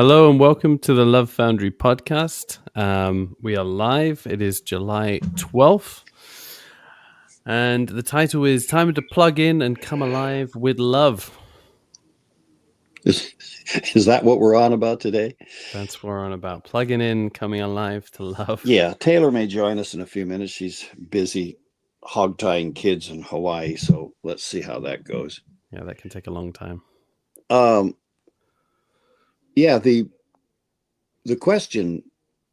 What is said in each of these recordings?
Hello and welcome to the Love Foundry podcast. We are live. It is July 12th. And the title is Time to Plug In and Come Alive with Love. Is that what we're on about today? That's what we're on about. Plugging in, coming alive to love. Yeah, Taylor may join us in a few minutes. She's busy hog-tying kids in Hawaii, so let's see how that goes. Yeah, that can take a long time. Yeah, the question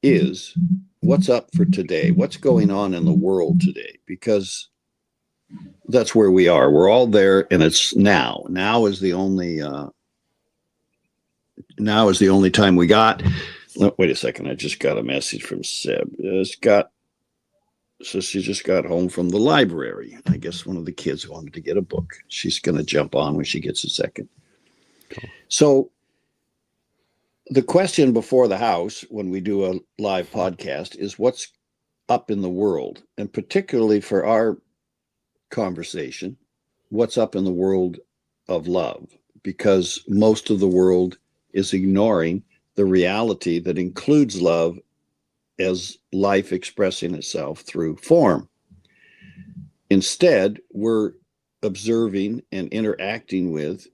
is, what's up for today? What's going on in the world today? Because that's where we are. We're all there, and it's now. Now is the only time we got. Wait a second. I just got a message from Seb. So she just got home from the library. I guess one of the kids wanted to get a book. She's going to jump on when she gets a second. Cool. So the question before the house when we do a live podcast is what's up in the world, and particularly for our conversation, what's up in the world of love, because most of the world is ignoring the reality that includes love as life expressing itself through form. Instead, we're observing and interacting with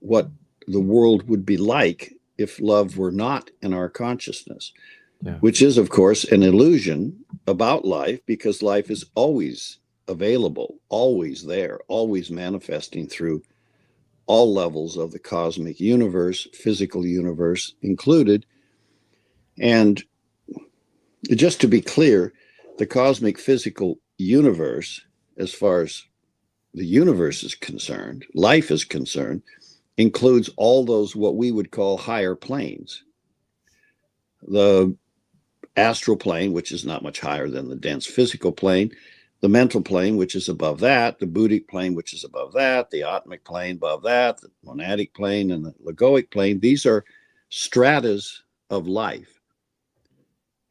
what the world would be like if love were not in our consciousness, which is, of course, an illusion about life, because life is always available, always there, always manifesting through all levels of the cosmic universe, physical universe included. And just to be clear, the cosmic physical universe, as far as the universe is concerned, life is concerned, includes all those what we would call higher planes. The astral plane, which is not much higher than the dense physical plane, the mental plane, which is above that, the Buddhic plane, which is above that, the Atmic plane above that, the monadic plane, and the Logoic plane. These are stratas of life.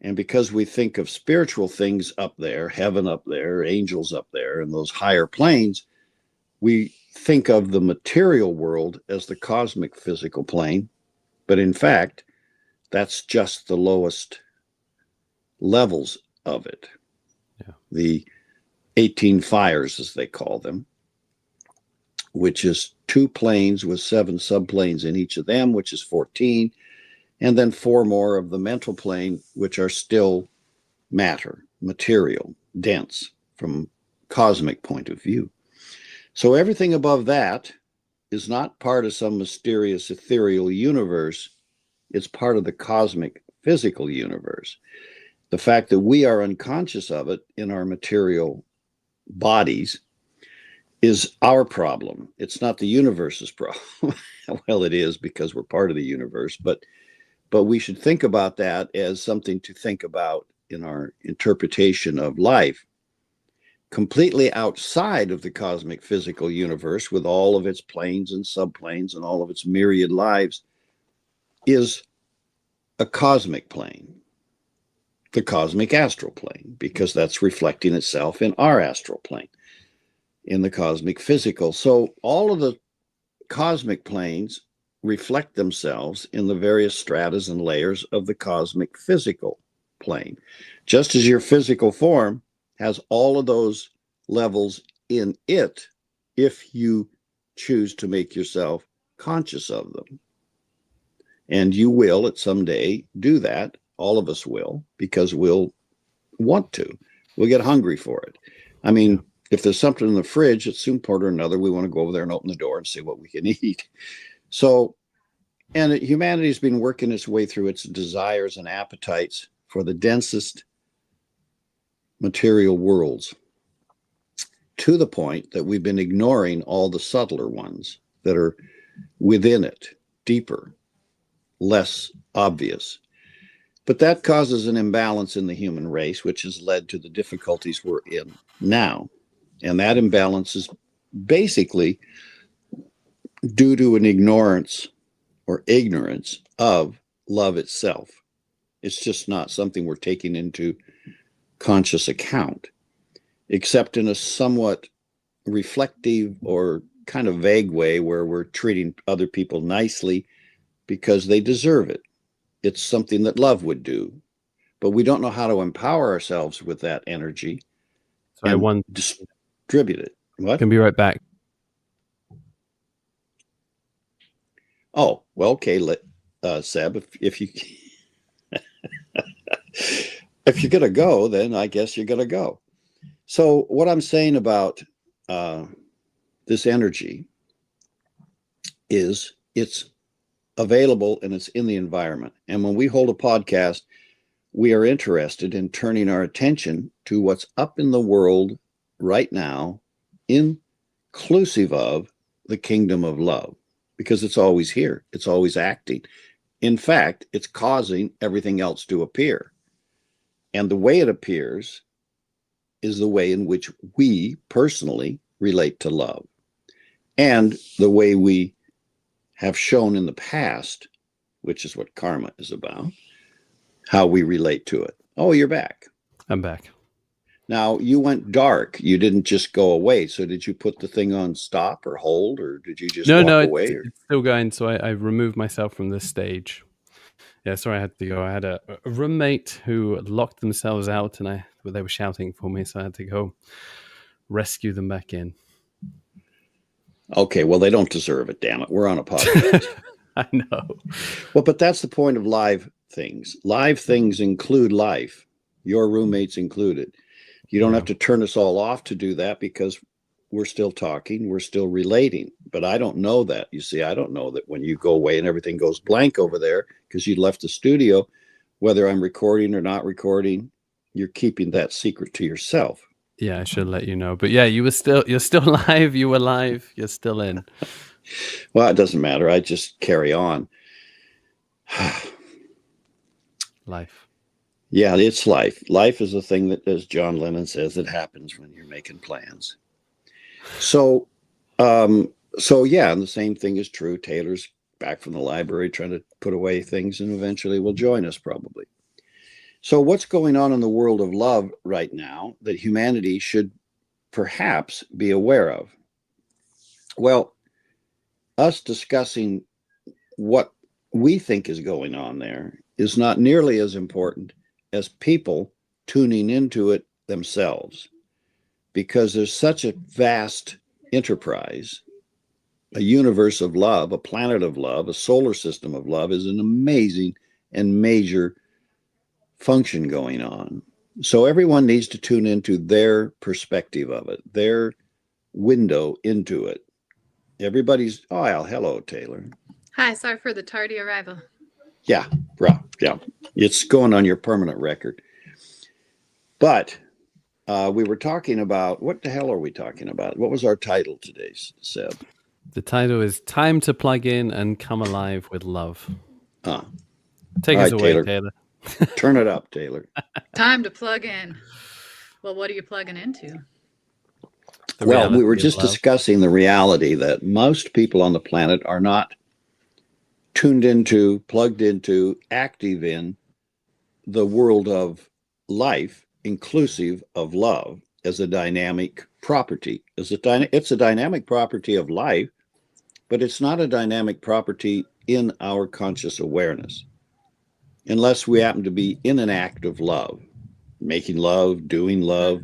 And because we think of spiritual things up there, heaven up there, angels up there, and those higher planes, we think of the material world as the cosmic physical plane. But in fact, that's just the lowest levels of it. Yeah. The 18 fires, as they call them, which is 2 planes with 7 subplanes in each of them, which is 14. And then 4 more of the mental plane, which are still matter, material, dense from cosmic point of view. So everything above that is not part of some mysterious ethereal universe. It's part of the cosmic physical universe. The fact that we are unconscious of it in our material bodies is our problem. It's not the universe's problem. Well, it is, because we're part of the universe, but we should think about that as something to think about in our interpretation of life. Completely outside of the cosmic physical universe, with all of its planes and subplanes and all of its myriad lives, is a cosmic plane, the cosmic astral plane, because that's reflecting itself in our astral plane, in the cosmic physical. So all of the cosmic planes reflect themselves in the various stratas and layers of the cosmic physical plane, just as your physical form has all of those levels in it, if you choose to make yourself conscious of them. And you will at some day do that. All of us will, because we'll want to. We'll get hungry for it. I mean, if there's something in the fridge, at some point or another, we want to go over there and open the door and see what we can eat. So, and humanity's been working its way through its desires and appetites for the densest material worlds, to the point that we've been ignoring all the subtler ones that are within it, deeper, less obvious. But that causes an imbalance in the human race, which has led to the difficulties we're in now. And that imbalance is basically due to an ignorance of love itself. It's just not something we're taking into conscious account, except in a somewhat reflective or kind of vague way, where we're treating other people nicely because they deserve it. it's something that love would do, but we don't know how to empower ourselves with that energy So and distribute it. What? Can be right back. Oh, well, okay, Seb, if you if you're gonna go, then I guess you're gonna go. So what I'm saying about this energy is it's available and it's in the environment. And when we hold a podcast, we are interested in turning our attention to what's up in the world right now, inclusive of the kingdom of love, because it's always here. It's always acting. In fact, it's causing everything else to appear. And the way it appears is the way in which we personally relate to love. And the way we have shown in the past, which is what karma is about, how we relate to it. Oh, you're back. I'm back. Now, you went dark. You didn't just go away. So did you put the thing on stop or hold, or did you just walk away? It's still going. So I removed myself from this stage. Yeah, sorry, I had to go. I had a roommate who locked themselves out, and they were shouting for me, so I had to go rescue them back in. Okay, well, they don't deserve it, damn it. We're on a podcast. I know. Well, but that's the point of live things. Live things include life, your roommates included. You don't have to turn us all off to do that, because we're still talking, we're still relating. But I don't know that. You see, I don't know that when you go away and everything goes blank over there because you left the studio, whether I'm recording or not recording, you're keeping that secret to yourself. Yeah, I should let you know. But yeah, you're still live. You were live. You're still in. Well, it doesn't matter. I just carry on. Life. Yeah, it's life. Life is a thing that, as John Lennon says, it happens when you're making plans. So yeah, and the same thing is true. Taylor's back from the library trying to put away things, and eventually will join us probably. So what's going on in the world of love right now that humanity should perhaps be aware of? Well, us discussing what we think is going on there is not nearly as important as people tuning into it themselves, because there's such a vast enterprise. A universe of love, a planet of love, a solar system of love is an amazing and major function going on. So everyone needs to tune into their perspective of it, their window into it. Everybody's, hello, Taylor. Hi, sorry for the tardy arrival. Yeah. It's going on your permanent record. But we were talking about, what the hell are we talking about? What was our title today, Seb? The title is Time to Plug In and Come Alive with Love. Take us away, Taylor. Turn it up, Taylor. Time to plug in. Well, what are you plugging into? Well, we were just discussing the reality that most people on the planet are not tuned into, plugged into, active in the world of life, inclusive of love, as a dynamic property. It's a dynamic property of life, but it's not a dynamic property in our conscious awareness, unless we happen to be in an act of love, making love, doing love,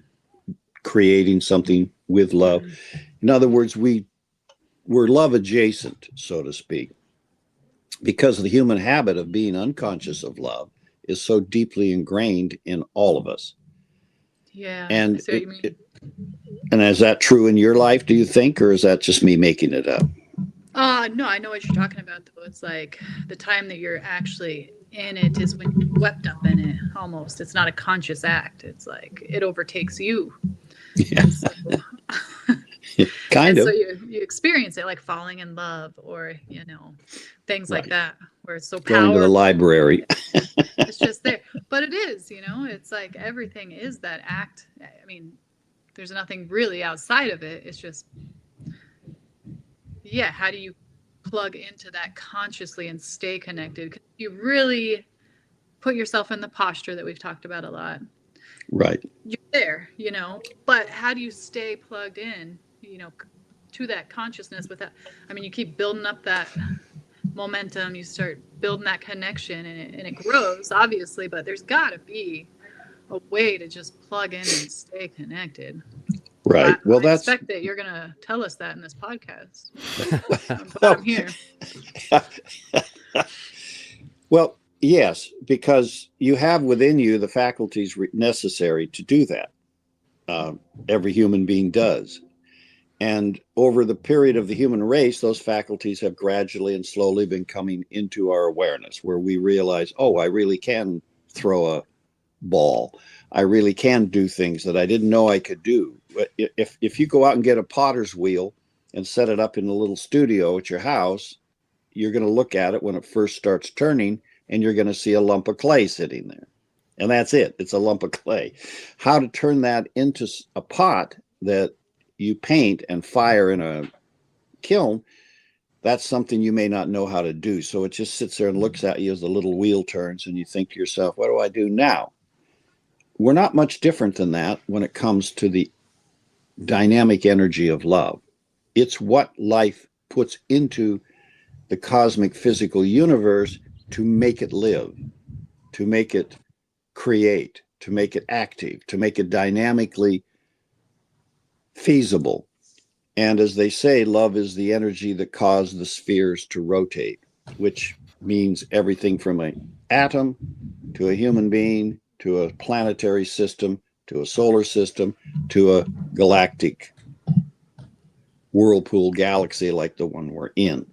creating something with love. In other words, we're love adjacent, so to speak, because the human habit of being unconscious of love is so deeply ingrained in all of us. Yeah. And I see what you mean. And is that true in your life, do you think, or is that just me making it up? No, I know what you're talking about, though. It's like the time that you're actually in it is when you're swept up in it, almost. It's not a conscious act. It's like it overtakes you. Yeah. So, kind of. So you experience it, like falling in love, or things like that, where it's so powerful. Going to the library. It's just there, but it is. It's like everything is that act. I mean, there's nothing really outside of it. It's just, how do you plug into that consciously and stay connected? 'Cause you really put yourself in the posture that we've talked about a lot. Right. You're there, but how do you stay plugged in, to that consciousness without, you keep building up that momentum, you start building that connection, and it grows, obviously, but there's got to be a way to just plug in and stay connected. Right. Well, I expect that you're going to tell us that in this podcast. I'm glad I'm here. Well, yes, because you have within you the faculties necessary to do that. Every human being does. And over the period of the human race, those faculties have gradually and slowly been coming into our awareness, where we realize, oh, I really can throw a ball. I really can do things that I didn't know I could do. If you go out and get a potter's wheel and set it up in a little studio at your house, you're going to look at it when it first starts turning, and you're going to see a lump of clay sitting there. And that's it. It's a lump of clay. How to turn that into a pot that you paint and fire in a kiln, that's something you may not know how to do. So it just sits there and looks at you as the little wheel turns, and you think to yourself, what do I do now? We're not much different than that when it comes to the dynamic energy of love. It's what life puts into the cosmic physical universe to make it live, to make it create, to make it active, to make it dynamically feasible. And as they say, love is the energy that caused the spheres to rotate, which means everything from an atom to a human being to a planetary system to a solar system to a galactic whirlpool galaxy like the one we're in.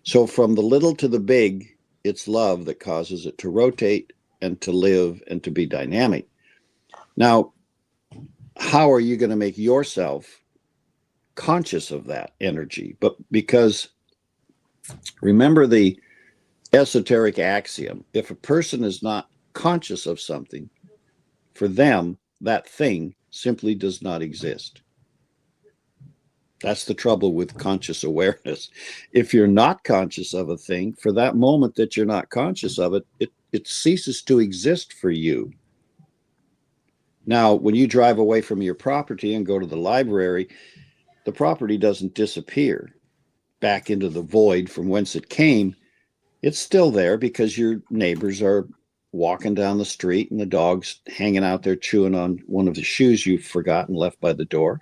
So from the little to the big, it's love that causes it to rotate and to live and to be dynamic. Now, how are you going to make yourself conscious of that energy? But because remember the esoteric axiom, if a person is not conscious of something, for them, that thing simply does not exist. That's the trouble with conscious awareness. If you're not conscious of a thing, for that moment that you're not conscious of it, it ceases to exist for you. Now, when you drive away from your property and go to the library, the property doesn't disappear back into the void from whence it came. It's still there because your neighbors are walking down the street and the dog's hanging out there chewing on one of the shoes you've forgotten left by the door,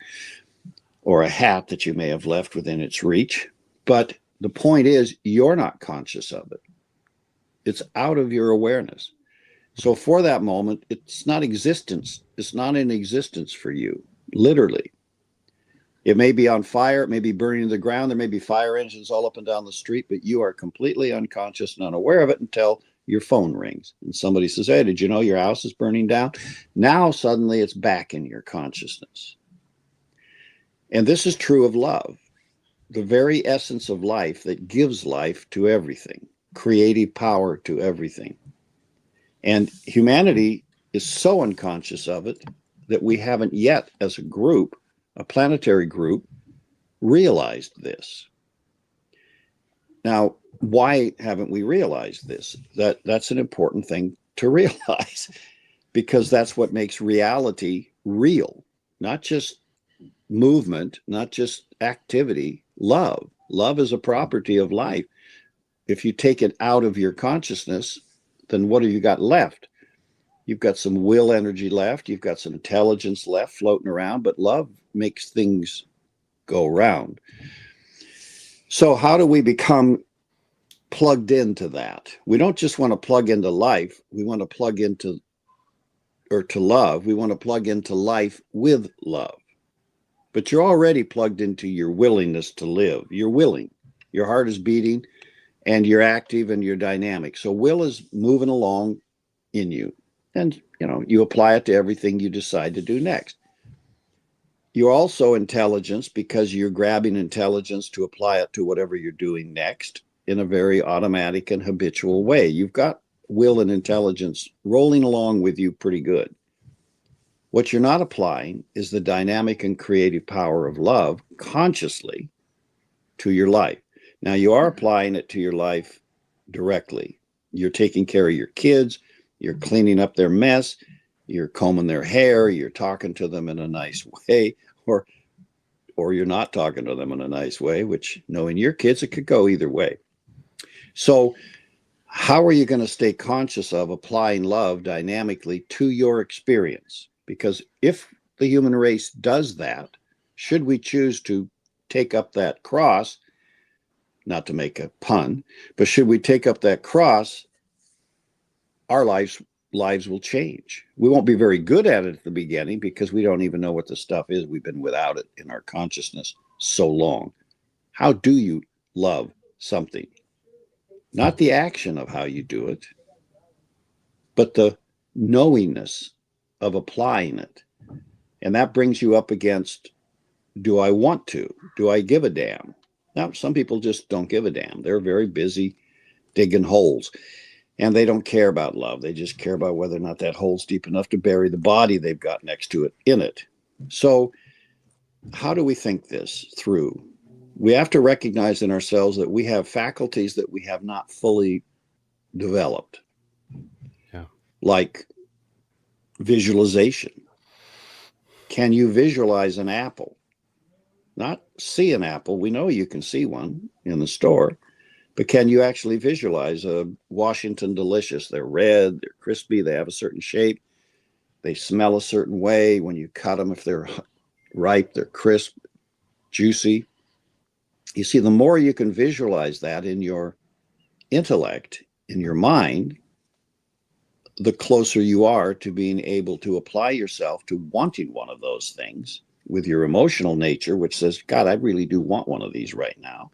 or a hat that you may have left within its reach. But the point is, you're not conscious of it. It's out of your awareness. So for that moment, it's not existence. It's not in existence for you, literally. It may be on fire. It may be burning to the ground. There may be fire engines all up and down the street, but you are completely unconscious and unaware of it until your phone rings and somebody says, hey, did you know your house is burning down? Now suddenly it's back in your consciousness. And this is true of love, the very essence of life that gives life to everything, creative power to everything. And humanity is so unconscious of it that we haven't yet, as a group, a planetary group, realized this. Now, why haven't we realized this? That's an important thing to realize, because that's what makes reality real, not just movement, not just activity. Love is a property of life. If you take it out of your consciousness, then what have you got left? You've got some will energy left. You've got some intelligence left floating around, but love makes things go round. So how do we become plugged into that? We don't just want to plug into life. We want to plug into, or to love. We want to plug into life with love. But you're already plugged into your willingness to live. You're willing. Your heart is beating and you're active and you're dynamic. So will is moving along in you. And, you apply it to everything you decide to do next. You're also intelligence because you're grabbing intelligence to apply it to whatever you're doing next in a very automatic and habitual way. You've got will and intelligence rolling along with you pretty good. What you're not applying is the dynamic and creative power of love consciously to your life. Now, you are applying it to your life directly. You're taking care of your kids. You're cleaning up their mess. You're combing their hair. You're talking to them in a nice way, or you're not talking to them in a nice way, which, knowing your kids, it could go either way. So how are you going to stay conscious of applying love dynamically to your experience? Because if the human race does that, should we choose to take up that cross, not to make a pun, but should we take up that cross, our lives will change. We won't be very good at it at the beginning because we don't even know what the stuff is. We've been without it in our consciousness so long. How do you love something? Not the action of how you do it, but the knowingness of applying it. And that brings you up against, do I want to? Do I give a damn? Now, some people just don't give a damn. They're very busy digging holes, and they don't care about love. They just care about whether or not that hole's deep enough to bury the body they've got next to it in it. So how do we think this through? We have to recognize in ourselves that we have faculties that we have not fully developed. Yeah. Like visualization. Can you visualize an apple? Not see an apple. We know you can see one in the store, but can you actually visualize a Washington Delicious? They're red, they're crispy, they have a certain shape, they smell a certain way. When you cut them, if they're ripe, they're crisp, juicy. You see, the more you can visualize that in your intellect, in your mind, the closer you are to being able to apply yourself to wanting one of those things with your emotional nature, which says, God, I really do want one of these right now.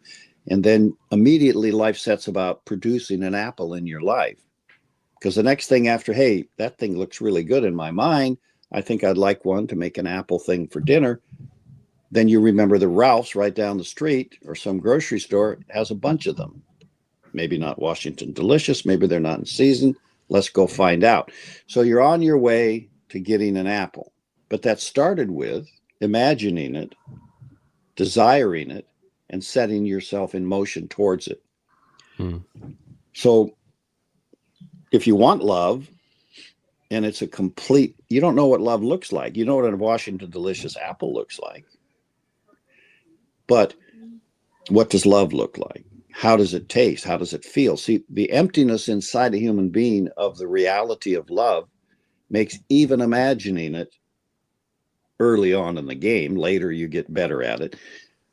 And then immediately life sets about producing an apple in your life. Because the next thing after, hey, that thing looks really good in my mind, I think I'd like one to make an apple thing for dinner. Then you remember the Ralph's right down the street or some grocery store has a bunch of them. Maybe not Washington Delicious, maybe they're not in season. Let's go find out. So you're on your way to getting an apple. But that started with imagining it, desiring it, and setting yourself in motion towards it. So if you want love, and it's a complete, you don't know what love looks like. You know what a Washington Delicious apple looks like. But what does love look like? How does it taste? How does it feel? See, the emptiness inside a human being of the reality of love makes even imagining it early on in the game. Later, you get better at it.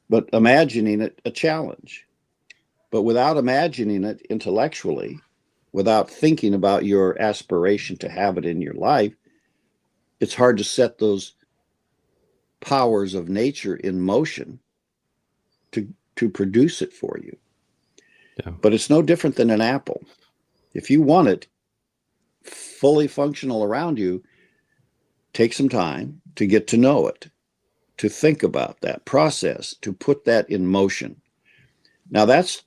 But imagining it a challenge. But without imagining it intellectually, without thinking about your aspiration to have it in your life, it's hard to set those powers of nature in motion to produce it for you. Yeah. But it's no different than an apple. If you want it fully functional around you, take some time to get to know it, to think about that process, to put that in motion. Now that's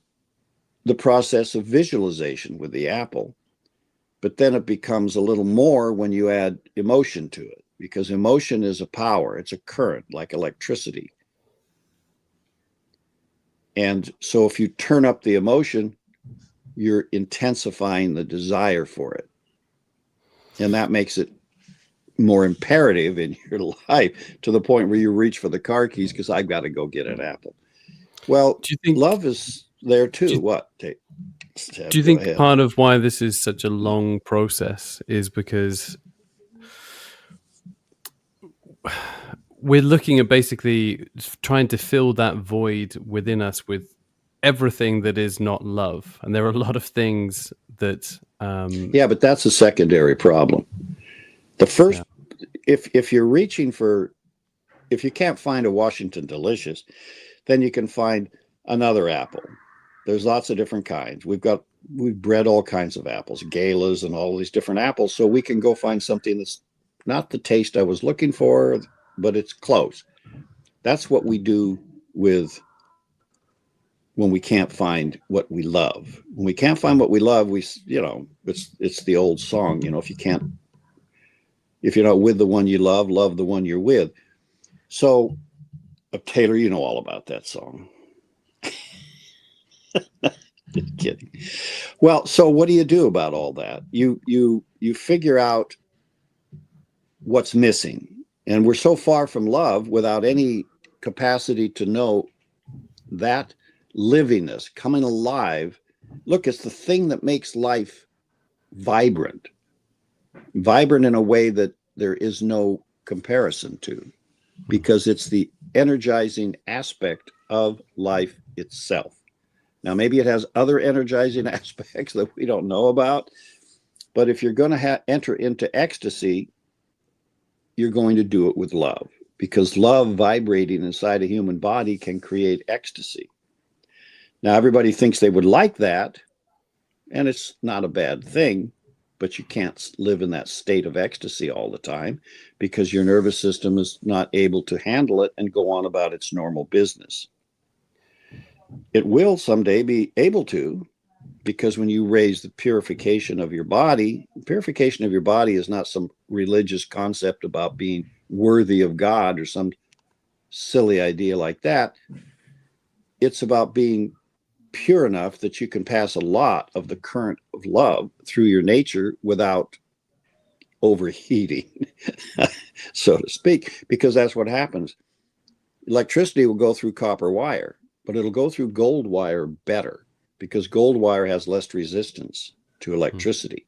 the process of visualization with the apple, but then it becomes a little more when you add emotion to it, because emotion is a power. It's a current, like electricity. And so if you turn up the emotion, you're intensifying the desire for it. And that makes it more imperative in your life to the point where you reach for the car keys because I've got to go get an apple. Well, do you think love is there too? Do you think part of why this is such a long process is because we're looking at basically trying to fill that void within us with everything that is not love, and there are a lot of things that yeah, but that's a secondary problem. The first, if you're reaching for, if you can't find a Washington Delicious, then you can find another apple. There's lots of different kinds. We've bred all kinds of apples, galas and all these different apples, so we can go find something that's not the taste I was looking for, but it's close. That's what we do with when we can't find what we love. When we can't find what we love, it's the old song, if you're not with the one you love, love the one you're with. So, Taylor, you know all about that song. Just kidding. Well, so what do you do about all that? You figure out what's missing. And we're so far from love without any capacity to know that livingness, coming alive Look, it's the thing that makes life vibrant in a way that there is no comparison to, because it's the energizing aspect of life itself. Now, maybe it has other energizing aspects that we don't know about, but if you're going to enter into ecstasy, you're going to do it with love, because love vibrating inside a human body can create ecstasy. Now, everybody thinks they would like that, and it's not a bad thing, but you can't live in that state of ecstasy all the time, because your nervous system is not able to handle it and go on about its normal business. It will someday be able to, because when you raise the purification of your body is not some religious concept about being worthy of God or some silly idea like that. It's about being pure enough that you can pass a lot of the current of love through your nature without overheating, so to speak, because that's what happens. Electricity will go through copper wire, but it'll go through gold wire better, because gold wire has less resistance to electricity.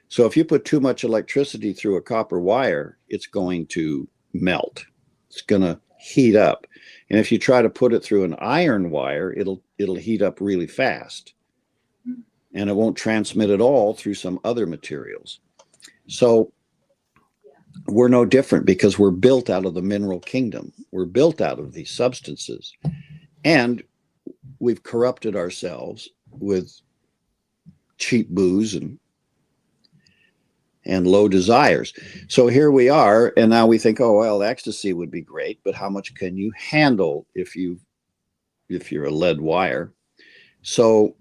So if you put too much electricity through a copper wire, it's going to melt. It's going to heat up. And if you try to put it through an iron wire, it'll heat up really fast. And it won't transmit at all through some other materials. So we're no different, because we're built out of the mineral kingdom. We're built out of these substances. And we've corrupted ourselves with cheap booze and low desires. So here we are, and now we think, oh, well, ecstasy would be great, but how much can you handle if you're a lead wire? So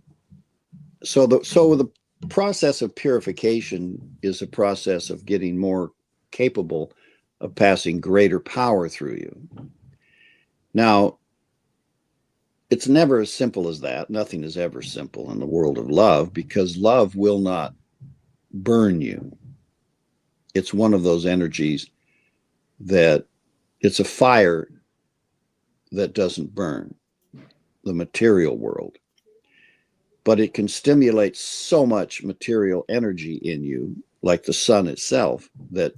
the process of purification is a process of getting more capable of passing greater power through you. Now, it's never as simple as that. Nothing is ever simple in the world of love, because love will not burn you. It's one of those energies that it's a fire that doesn't burn, the material world. But it can stimulate so much material energy in you, like the sun itself, that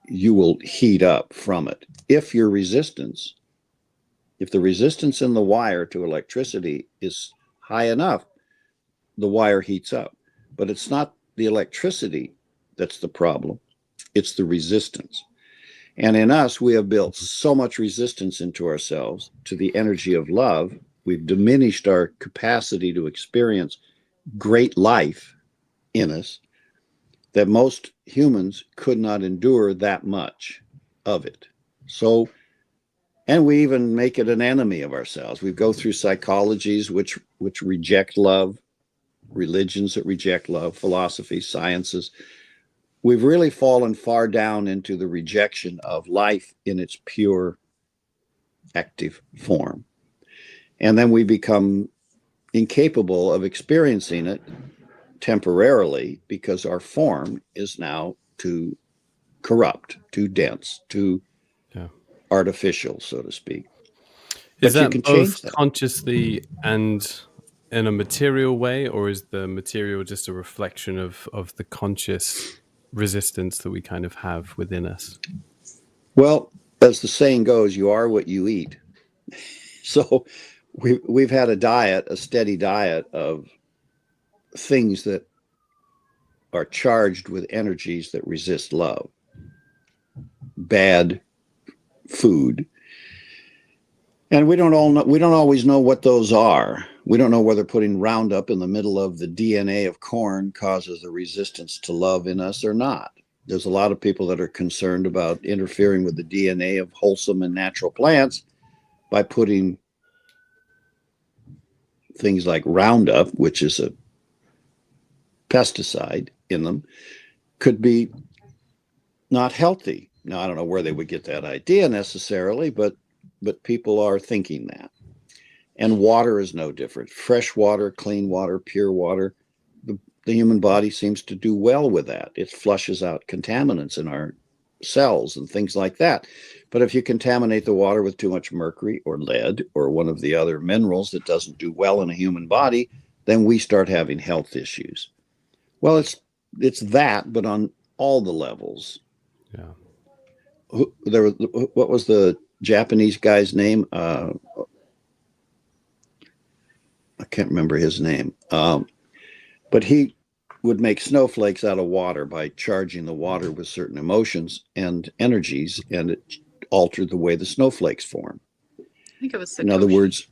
you will heat up from it. If the resistance in the wire to electricity is high enough, the wire heats up. But it's not the electricity that's the problem. It's the resistance. And in us, we have built so much resistance into ourselves to the energy of love. We've diminished our capacity to experience great life in us, that most humans could not endure that much of it. So, and we even make it an enemy of ourselves. We go through psychologies which reject love, religions that reject love, philosophies, sciences. We've really fallen far down into the rejection of life in its pure, active form. And then we become incapable of experiencing it temporarily, because our form is now too corrupt, too dense, too artificial, so to speak. Is that both consciously and in a material way, or is the material just a reflection of the conscious resistance that we kind of have within us? Well, as the saying goes, you are what you eat. So we've had a steady diet of things that are charged with energies that resist love. Bad food. And we don't always know what those are. We don't know whether putting Roundup in the middle of the DNA of corn causes a resistance to love in us or not. There's a lot of people that are concerned about interfering with the DNA of wholesome and natural plants by putting things like Roundup, which is a pesticide, in them. Could be not healthy. Now, I don't know where they would get that idea necessarily, but people are thinking that. And water is no different. Fresh water, clean water, pure water. The human body seems to do well with that. It flushes out contaminants in our cells and things like that. But if you contaminate the water with too much mercury or lead or one of the other minerals that doesn't do well in a human body, then we start having health issues. Well, it's that, but on all the levels. Yeah. What was the Japanese guy's name? I can't remember his name. But he would make snowflakes out of water by charging the water with certain emotions and energies, and it altered the way the snowflakes form. I think it was Satoshi. In other words,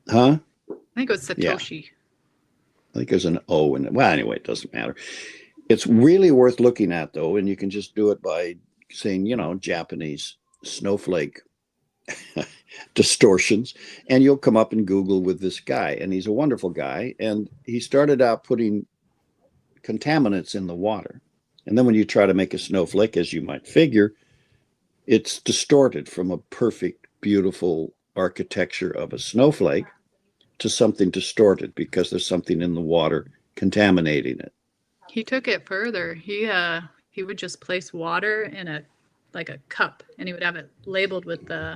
huh? I think it was Satoshi. Yeah. I think there's an O in it. Well, anyway, it doesn't matter. It's really worth looking at, though, and you can just do it by saying, Japanese snowflake distortions, and you'll come up in Google with this guy, and he's a wonderful guy, and he started out putting contaminants in the water, and then when you try to make a snowflake, as you might figure, it's distorted from a perfect, beautiful architecture of a snowflake to something distorted because there's something in the water contaminating it. He took it further. He would just place water in a cup, and he would have it labeled with a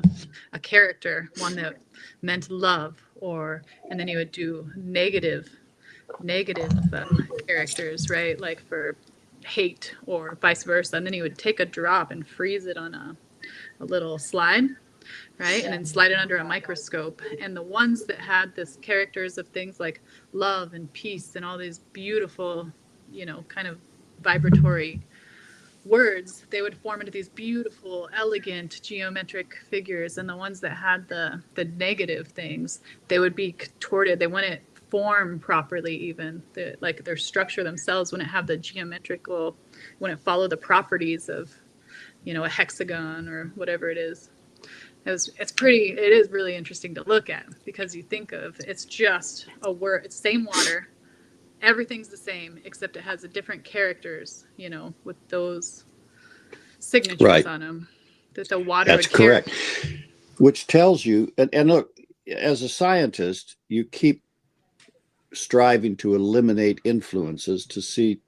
character, one that meant love, and then he would do negative characters, right? Like for hate or vice versa. And then he would take a drop and freeze it on a little slide, right? And then slide it under a microscope. And the ones that had this characters of things like love and peace and all these beautiful, kind of vibratory words, they would form into these beautiful, elegant geometric figures. And the ones that had the negative things, they would be contorted. They wouldn't form properly, even their structure themselves wouldn't have the geometrical, wouldn't follow the properties of a hexagon or whatever it is. It is really interesting to look at, because you think of, it's just a word, it's same water, everything's the same, except it has a different characters, with those signatures on them that the water That's would carry. correct. Which tells you, and look, as a scientist, you keep striving to eliminate influences to see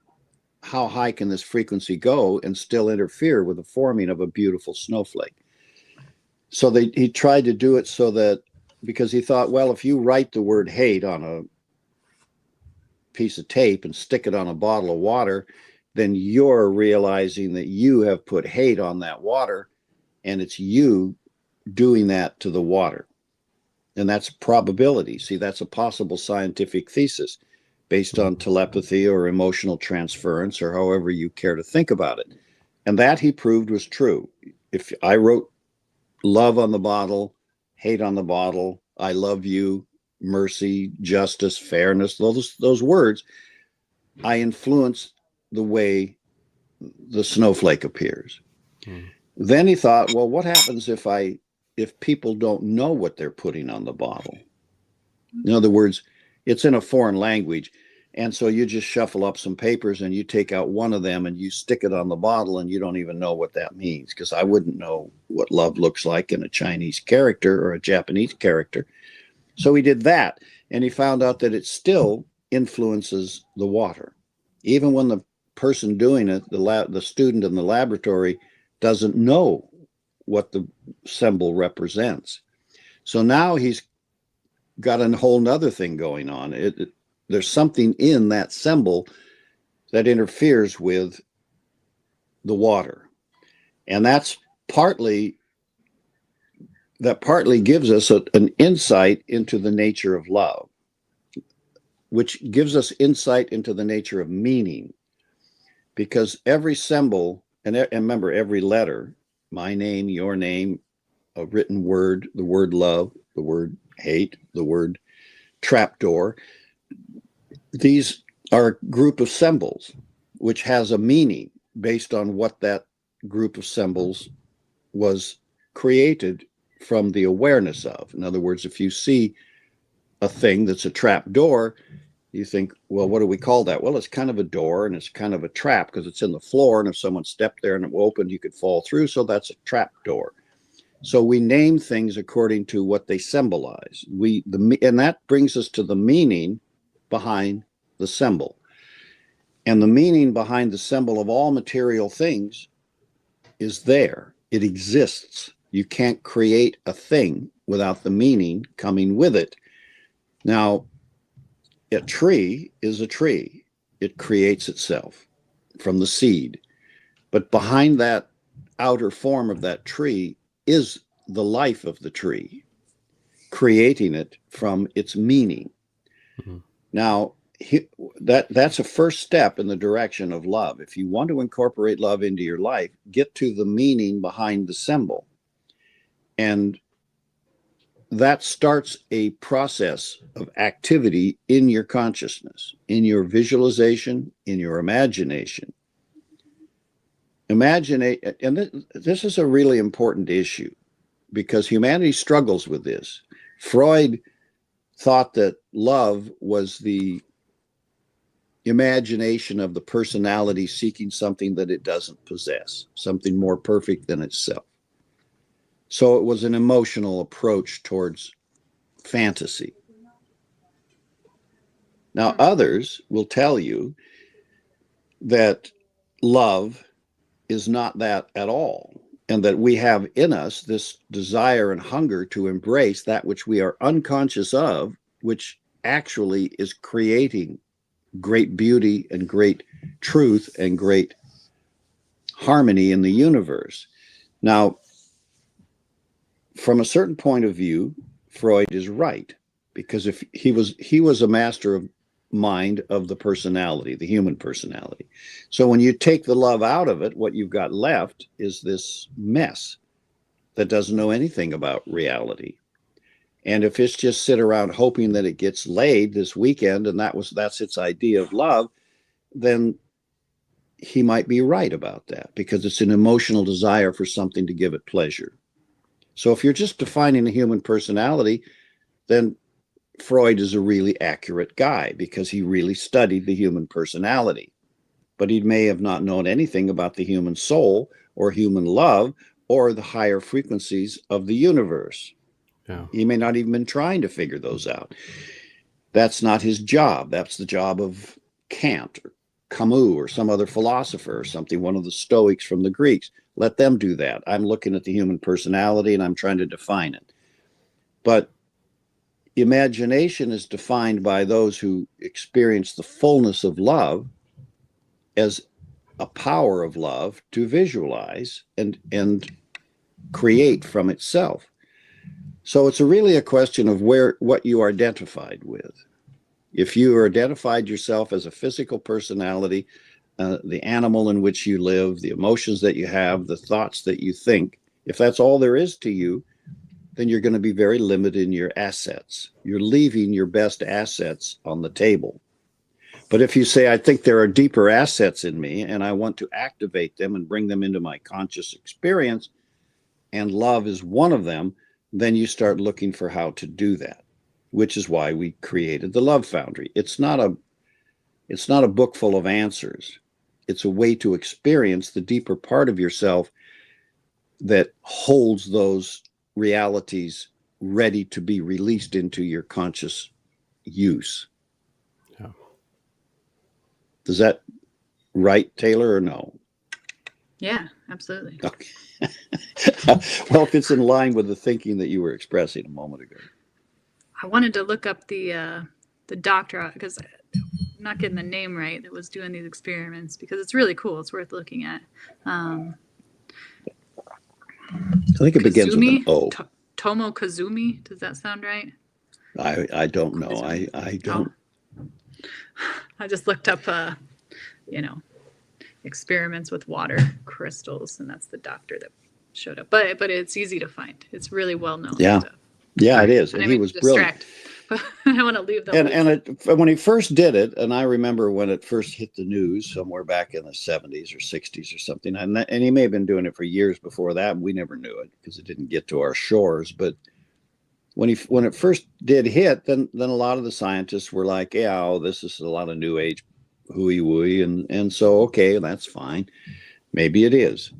how high can this frequency go and still interfere with the forming of a beautiful snowflake. So he tried to do it so that, because he thought, well, if you write the word hate on a piece of tape and stick it on a bottle of water, then you're realizing that you have put hate on that water, and it's you doing that to the water. And that's probability. See, that's a possible scientific thesis based on telepathy or emotional transference, or however you care to think about it. And that he proved was true. If I wrote love on the bottle, hate on the bottle, I love you, mercy, justice, fairness, those words, I influence the way the snowflake appears. Then he thought, well, what happens if people don't know what they're putting on the bottle? In other words, it's in a foreign language, and so you just shuffle up some papers and you take out one of them and you stick it on the bottle, and you don't even know what that means, because I wouldn't know what love looks like in a Chinese character or a Japanese character. So he did that, and he found out that it still influences the water. Even when the person doing it, the student in the laboratory, doesn't know what the symbol represents. So now he's got a whole nother thing going on. There's something in that symbol that interferes with the water. And that partly gives us an insight into the nature of love, which gives us insight into the nature of meaning. Because every symbol, and remember, every letter, my name, your name, a written word, the word love, the word hate, the word trapdoor, these are a group of symbols which has a meaning based on what that group of symbols was created from the awareness of. In other words, if you see a thing that's a trap door, you think, well, what do we call that? Well, it's kind of a door, and it's kind of a trap because it's in the floor, and if someone stepped there and it opened, you could fall through, so that's a trap door. So we name things according to what they symbolize. And that brings us to the meaning behind the symbol. And the meaning behind the symbol of all material things is there. It exists. You can't create a thing without the meaning coming with it. Now, a tree is a tree. It creates itself from the seed. But behind that outer form of that tree is the life of the tree, creating it from its meaning. Mm-hmm. Now, that's a first step in the direction of love. If you want to incorporate love into your life, get to the meaning behind the symbol. And that starts a process of activity in your consciousness, in your visualization, in your imagination. And this is a really important issue because humanity struggles with this. Freud thought that love was the imagination of the personality seeking something that it doesn't possess, something more perfect than itself. So it was an emotional approach towards fantasy. Now, others will tell you that love is not that at all, and that we have in us this desire and hunger to embrace that which we are unconscious of, which actually is creating great beauty and great truth and great harmony in the universe. Now, from a certain point of view, Freud is right, because if he was a master of mind of the personality, the human personality. So when you take the love out of it, what you've got left is this mess that doesn't know anything about reality. And if it's just sit around hoping that it gets laid this weekend and that's its idea of love, then he might be right about that, because it's an emotional desire for something to give it pleasure. So if you're just defining the human personality, then Freud is a really accurate guy, because he really studied the human personality. But he may have not known anything about the human soul or human love or the higher frequencies of the universe. Yeah. He may not even been trying to figure those out. That's not his job. That's the job of Kant or Camus or some other philosopher or something, one of the Stoics from the Greeks. Let them do that. I'm looking at the human personality and I'm trying to define it. But imagination is defined by those who experience the fullness of love as a power of love to visualize and create from itself. So it's really a question of what you are identified with. If you are identified yourself as a physical personality, the animal in which you live, the emotions that you have, the thoughts that you think, if that's all there is to you, then you're going to be very limited in your assets. You're leaving your best assets on the table. But if you say, I think there are deeper assets in me and I want to activate them and bring them into my conscious experience, and love is one of them, then you start looking for how to do that, which is why we created the Love Foundry. It's not a book full of answers. It's a way to experience the deeper part of yourself that holds those realities ready to be released into your conscious use. Yeah. Does that right, Taylor, or no? Yeah, absolutely. Okay. Well, if it's in line with the thinking that you were expressing a moment ago. I wanted to look up the doctor, because I'm not getting the name right, that was doing these experiments, because it's really cool. It's worth looking at. I think it begins with an O. Tomo Kazumi. Does that sound right? I don't know. I don't. Oh. I just looked up, experiments with water crystals, and that's the doctor that showed up. But it's easy to find. It's really well known. Yeah. Stuff. Yeah, it is. And he was brilliant. But I don't want to leave them. And when he first did it, and I remember when it first hit the news somewhere back in the 70s or 60s or something, and he may have been doing it for years before that, and we never knew it because it didn't get to our shores. But when it first did hit, then a lot of the scientists were like, yeah, oh, this is a lot of new age hooey wooey, and so okay, that's fine. Maybe it is.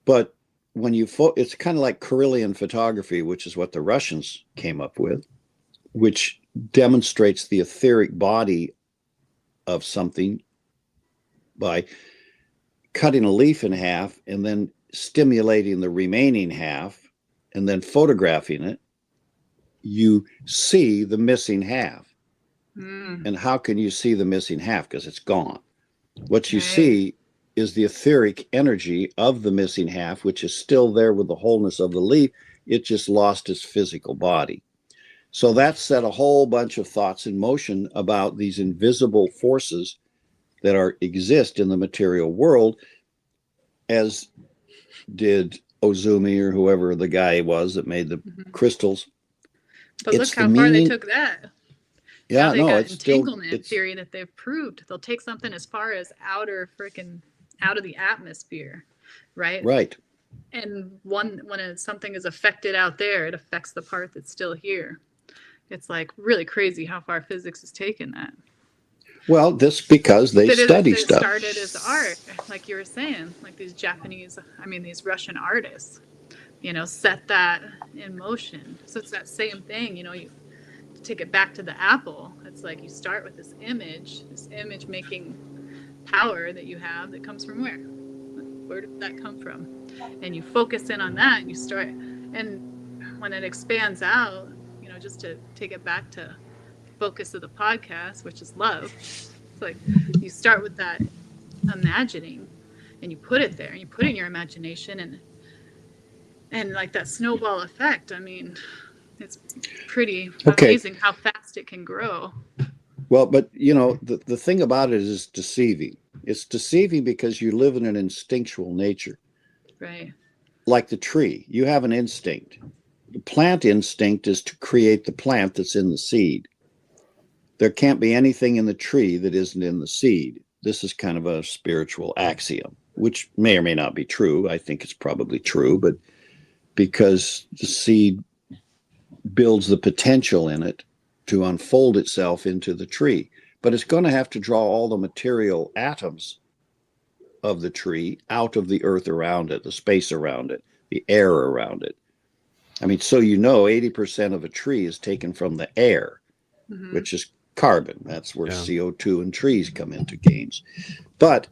But when it's kind of like Kirlian photography, which is what the Russians came up with, which demonstrates the etheric body of something by cutting a leaf in half and then stimulating the remaining half and then photographing it, you see the missing half. And how can you see the missing half? Because it's gone. What you see is the etheric energy of the missing half, which is still there with the wholeness of the leaf. It just lost its physical body. So that set a whole bunch of thoughts in motion about these invisible forces that exist in the material world, as did Ozumi or whoever the guy was that made the crystals. But look how far they took that. Yeah, now they no, got it's still entanglement theory that they've proved. They'll take something as far as out of the atmosphere, right? Right. And when something is affected out there, it affects the part that's still here. It's like really crazy how far physics has taken that. Well, this because they study stuff. It started as art, like you were saying, like these these Russian artists, set that in motion. So it's that same thing, you take it back to the apple. It's like you start with this image making power that you have that comes from where? Where did that come from? And you focus in on that and you start, and when it expands out, just to take it back to focus of the podcast, which is love. It's like you start with that imagining and you put it there and you put it in your imagination and like that snowball effect. I mean, it's pretty amazing how fast it can grow. Well, but the thing about it is deceiving. It's deceiving because you live in an instinctual nature. Right. Like the tree, you have an instinct. The plant instinct is to create the plant that's in the seed. There can't be anything in the tree that isn't in the seed. This is kind of a spiritual axiom, which may or may not be true. I think it's probably true, but because the seed builds the potential in it to unfold itself into the tree. But it's going to have to draw all the material atoms of the tree out of the earth around it, the space around it, the air around it. I mean, so 80% of a tree is taken from the air, which is carbon. That's where CO2 and trees come into games. But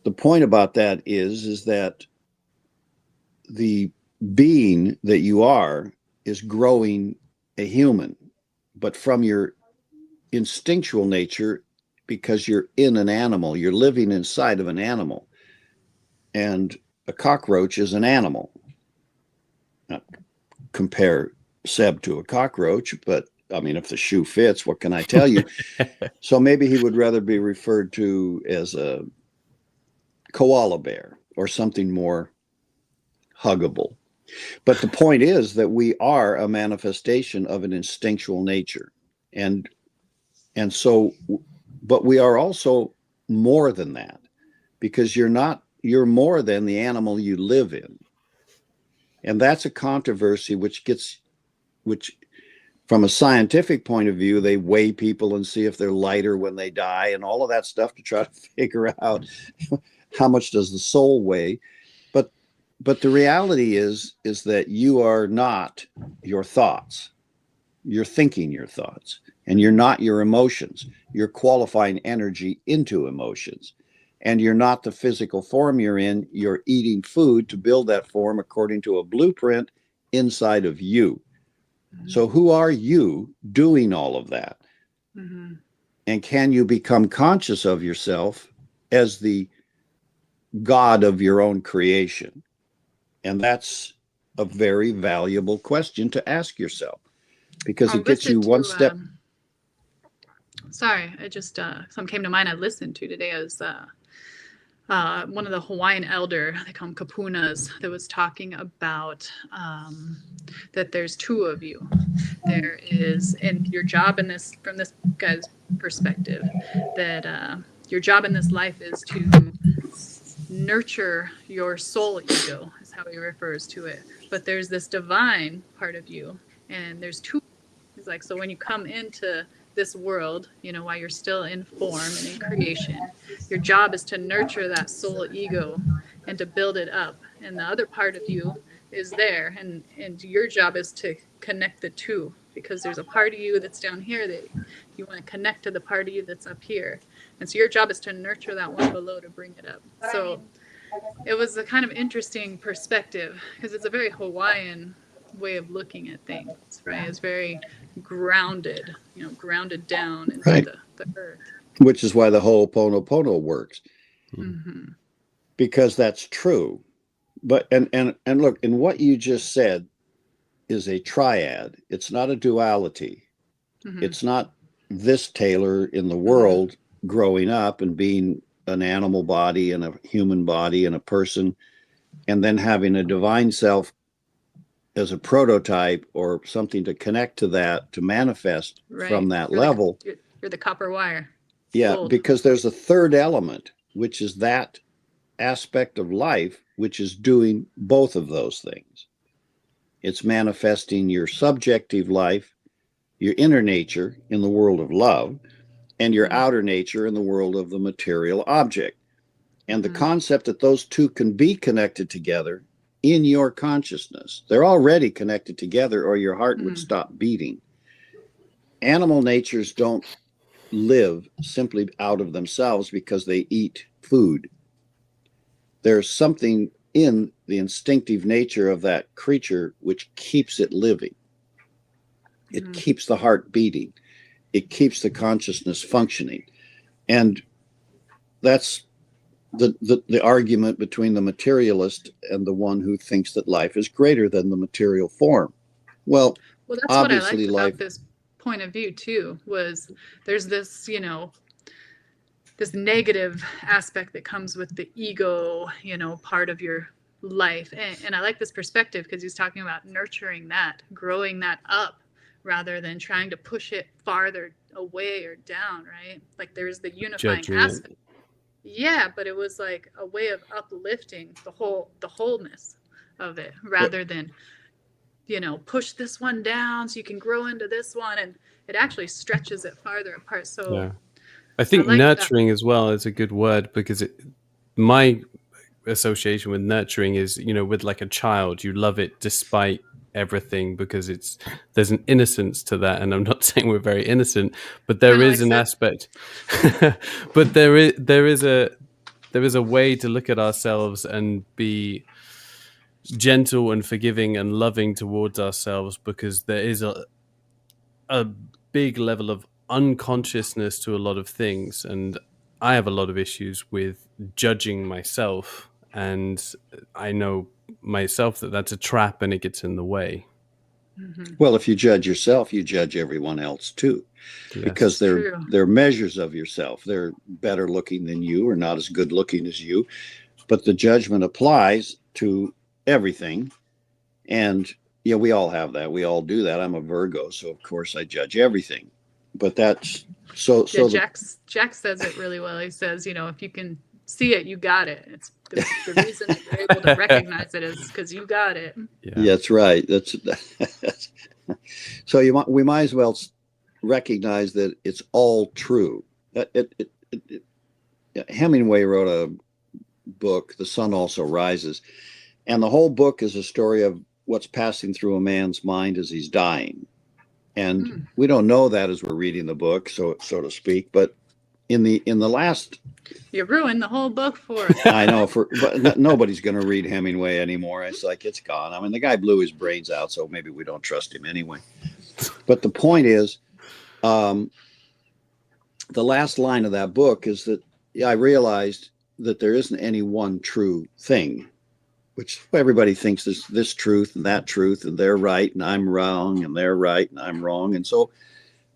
the point about that is that the being that you are is growing a human, but from your instinctual nature, because you're in an animal, you're living inside of an animal. And a cockroach is an animal. Not compare Seb to a cockroach, but I mean, if the shoe fits, what can I tell you? So maybe he would rather be referred to as a koala bear or something more huggable. But the point is that we are a manifestation of an instinctual nature. And so, but we are also more than that, because you're more than the animal you live in. And that's a controversy which from a scientific point of view, they weigh people and see if they're lighter when they die and all of that stuff to try to figure out how much does the soul weigh. But the reality is that you are not your thoughts. You're thinking your thoughts, and you're not your emotions. You're qualifying energy into emotions. And you're not the physical form you're in. You're eating food to build that form according to a blueprint inside of you. Mm-hmm. So who are you doing all of that? Mm-hmm. And can you become conscious of yourself as the God of your own creation? And that's a very valuable question to ask yourself, because it gets you one step. Sorry, I just something came to mind I listened to today. I was one of the Hawaiian elder, they call them kapunas, that was talking about that there's two of you. There is, and your job in this, from this guy's perspective, that your job in this life is to nurture your soul ego, is how he refers to it. But there's this divine part of you, and there's two. He's like, so when you come into this world, while you're still in form and in creation, your job is to nurture that soul ego and to build it up. And the other part of you is there, and your job is to connect the two, because there's a part of you that's down here that you want to connect to the part of you that's up here. And so your job is to nurture that one below to bring it up. So it was a kind of interesting perspective because it's a very Hawaiian way of looking at things, right? It's very grounded, grounded down into Right. the earth. Which is why the Ho'oponopono works, Mm-hmm. because that's true. But and look, in what you just said is a triad. It's not a duality. Mm-hmm. It's not this Taylor in the Mm-hmm. world growing up and being an animal body and a human body and a person, and then having a divine self as a prototype or something to connect to that, to manifest Right. from that level. You're the copper wire. Yeah, Gold. because there's a third element, which is that aspect of life, which is doing both of those things. It's manifesting your subjective life, your inner nature in the world of love, and your outer nature in the world of the material object. And the concept that those two can be connected together in your consciousness. They're already connected together, or your heart would stop beating. Animal natures don't live simply out of themselves because they eat food. There's something in the instinctive nature of that creature which keeps it living. It keeps the heart beating. It keeps the consciousness functioning. And that's the argument between the materialist and the one who thinks that life is greater than the material form. Well, that's obviously what I liked life. about this point of view too, was there's this, this negative aspect that comes with the ego, part of your life. And I like this perspective because he's talking about nurturing that, growing that up rather than trying to push it farther away or down, right? Like there's the unifying aspect. Yeah, but it was like a way of uplifting the wholeness of it rather than, push this one down so you can grow into this one, and it actually stretches it farther apart. So yeah. I think nurturing as well is a good word, because my association with nurturing is, with like a child, you love it despite everything because there's an innocence to that. And I'm not saying we're very innocent, but there is an aspect, but there is a way to look at ourselves and be gentle and forgiving and loving towards ourselves, because there is a big level of unconsciousness to a lot of things. And I have a lot of issues with judging myself, and I know myself that that's a trap and it gets in the way. Well, if you judge yourself, you judge everyone else too, because they're measures of yourself. They're better looking than you or not as good looking as you, but the judgment applies to everything. And yeah, we all have that. We all do that. I'm a Virgo, so of course I judge everything. But that's so. Jack says it really well. He says, if you can see it, you got it. It's the reason that you're able to recognize it is because you got it. Yeah, that's right. That's so we might as well recognize that it's all true. Hemingway wrote a book, The Sun Also Rises, and the whole book is a story of what's passing through a man's mind as he's dying. And we don't know that as we're reading the book, so to speak. But in the last, you ruined the whole book for us. I know, but nobody's going to read Hemingway anymore. It's like it's gone. I mean, the guy blew his brains out, so maybe we don't trust him anyway. But the point is, the last line of that book is that I realized that there isn't any one true thing, which everybody thinks is this truth and that truth, and they're right and I'm wrong, and they're right and I'm wrong. And so,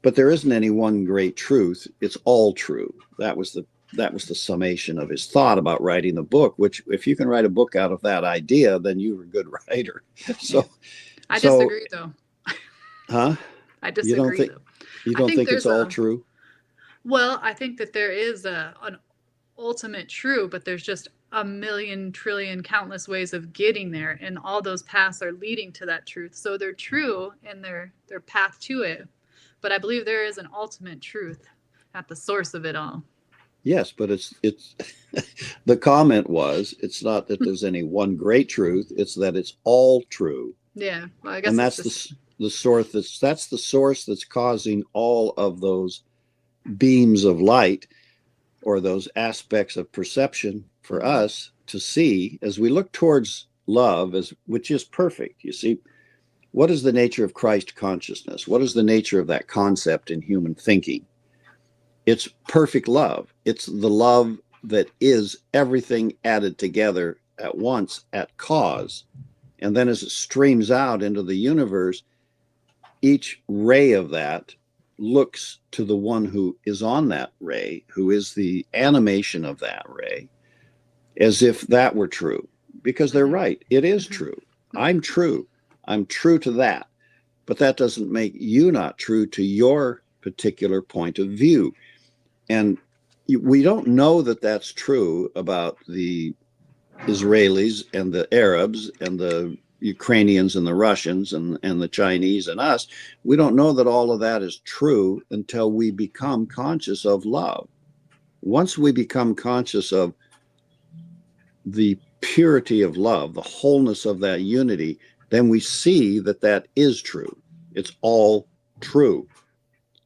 but there isn't any one great truth. It's all true. That was the summation of his thought about writing the book, which if you can write a book out of that idea, then you're a good writer. So I disagree though. Huh? I disagree. You don't think it's all true? Well, I think that there is an ultimate true, but there's just a million trillion countless ways of getting there, and all those paths are leading to that truth. So they're true in their path to it, but I believe there is an ultimate truth at the source of it all. Yes, but it's the comment was, it's not that there's any one great truth, it's that it's all true. Yeah, well, I guess, and that's the source that's the source that's causing all of those beams of light, or those aspects of perception for us to see as we look towards love, which is perfect. You see, what is the nature of Christ consciousness? What is the nature of that concept in human thinking? It's perfect love. It's the love that is everything added together at once, at cause. And then as it streams out into the universe, each ray of that looks to the one who is on that ray, who is the animation of that ray, as if that were true. Because they're right. It is true. I'm true. I'm true to that. But that doesn't make you not true to your particular point of view. And we don't know that that's true about the Israelis and the Arabs and the Ukrainians and the Russians and the Chinese and us. We don't know that all of that is true until we become conscious of love. Once we become conscious of the purity of love, the wholeness of that unity, then we see that that is true. It's all true.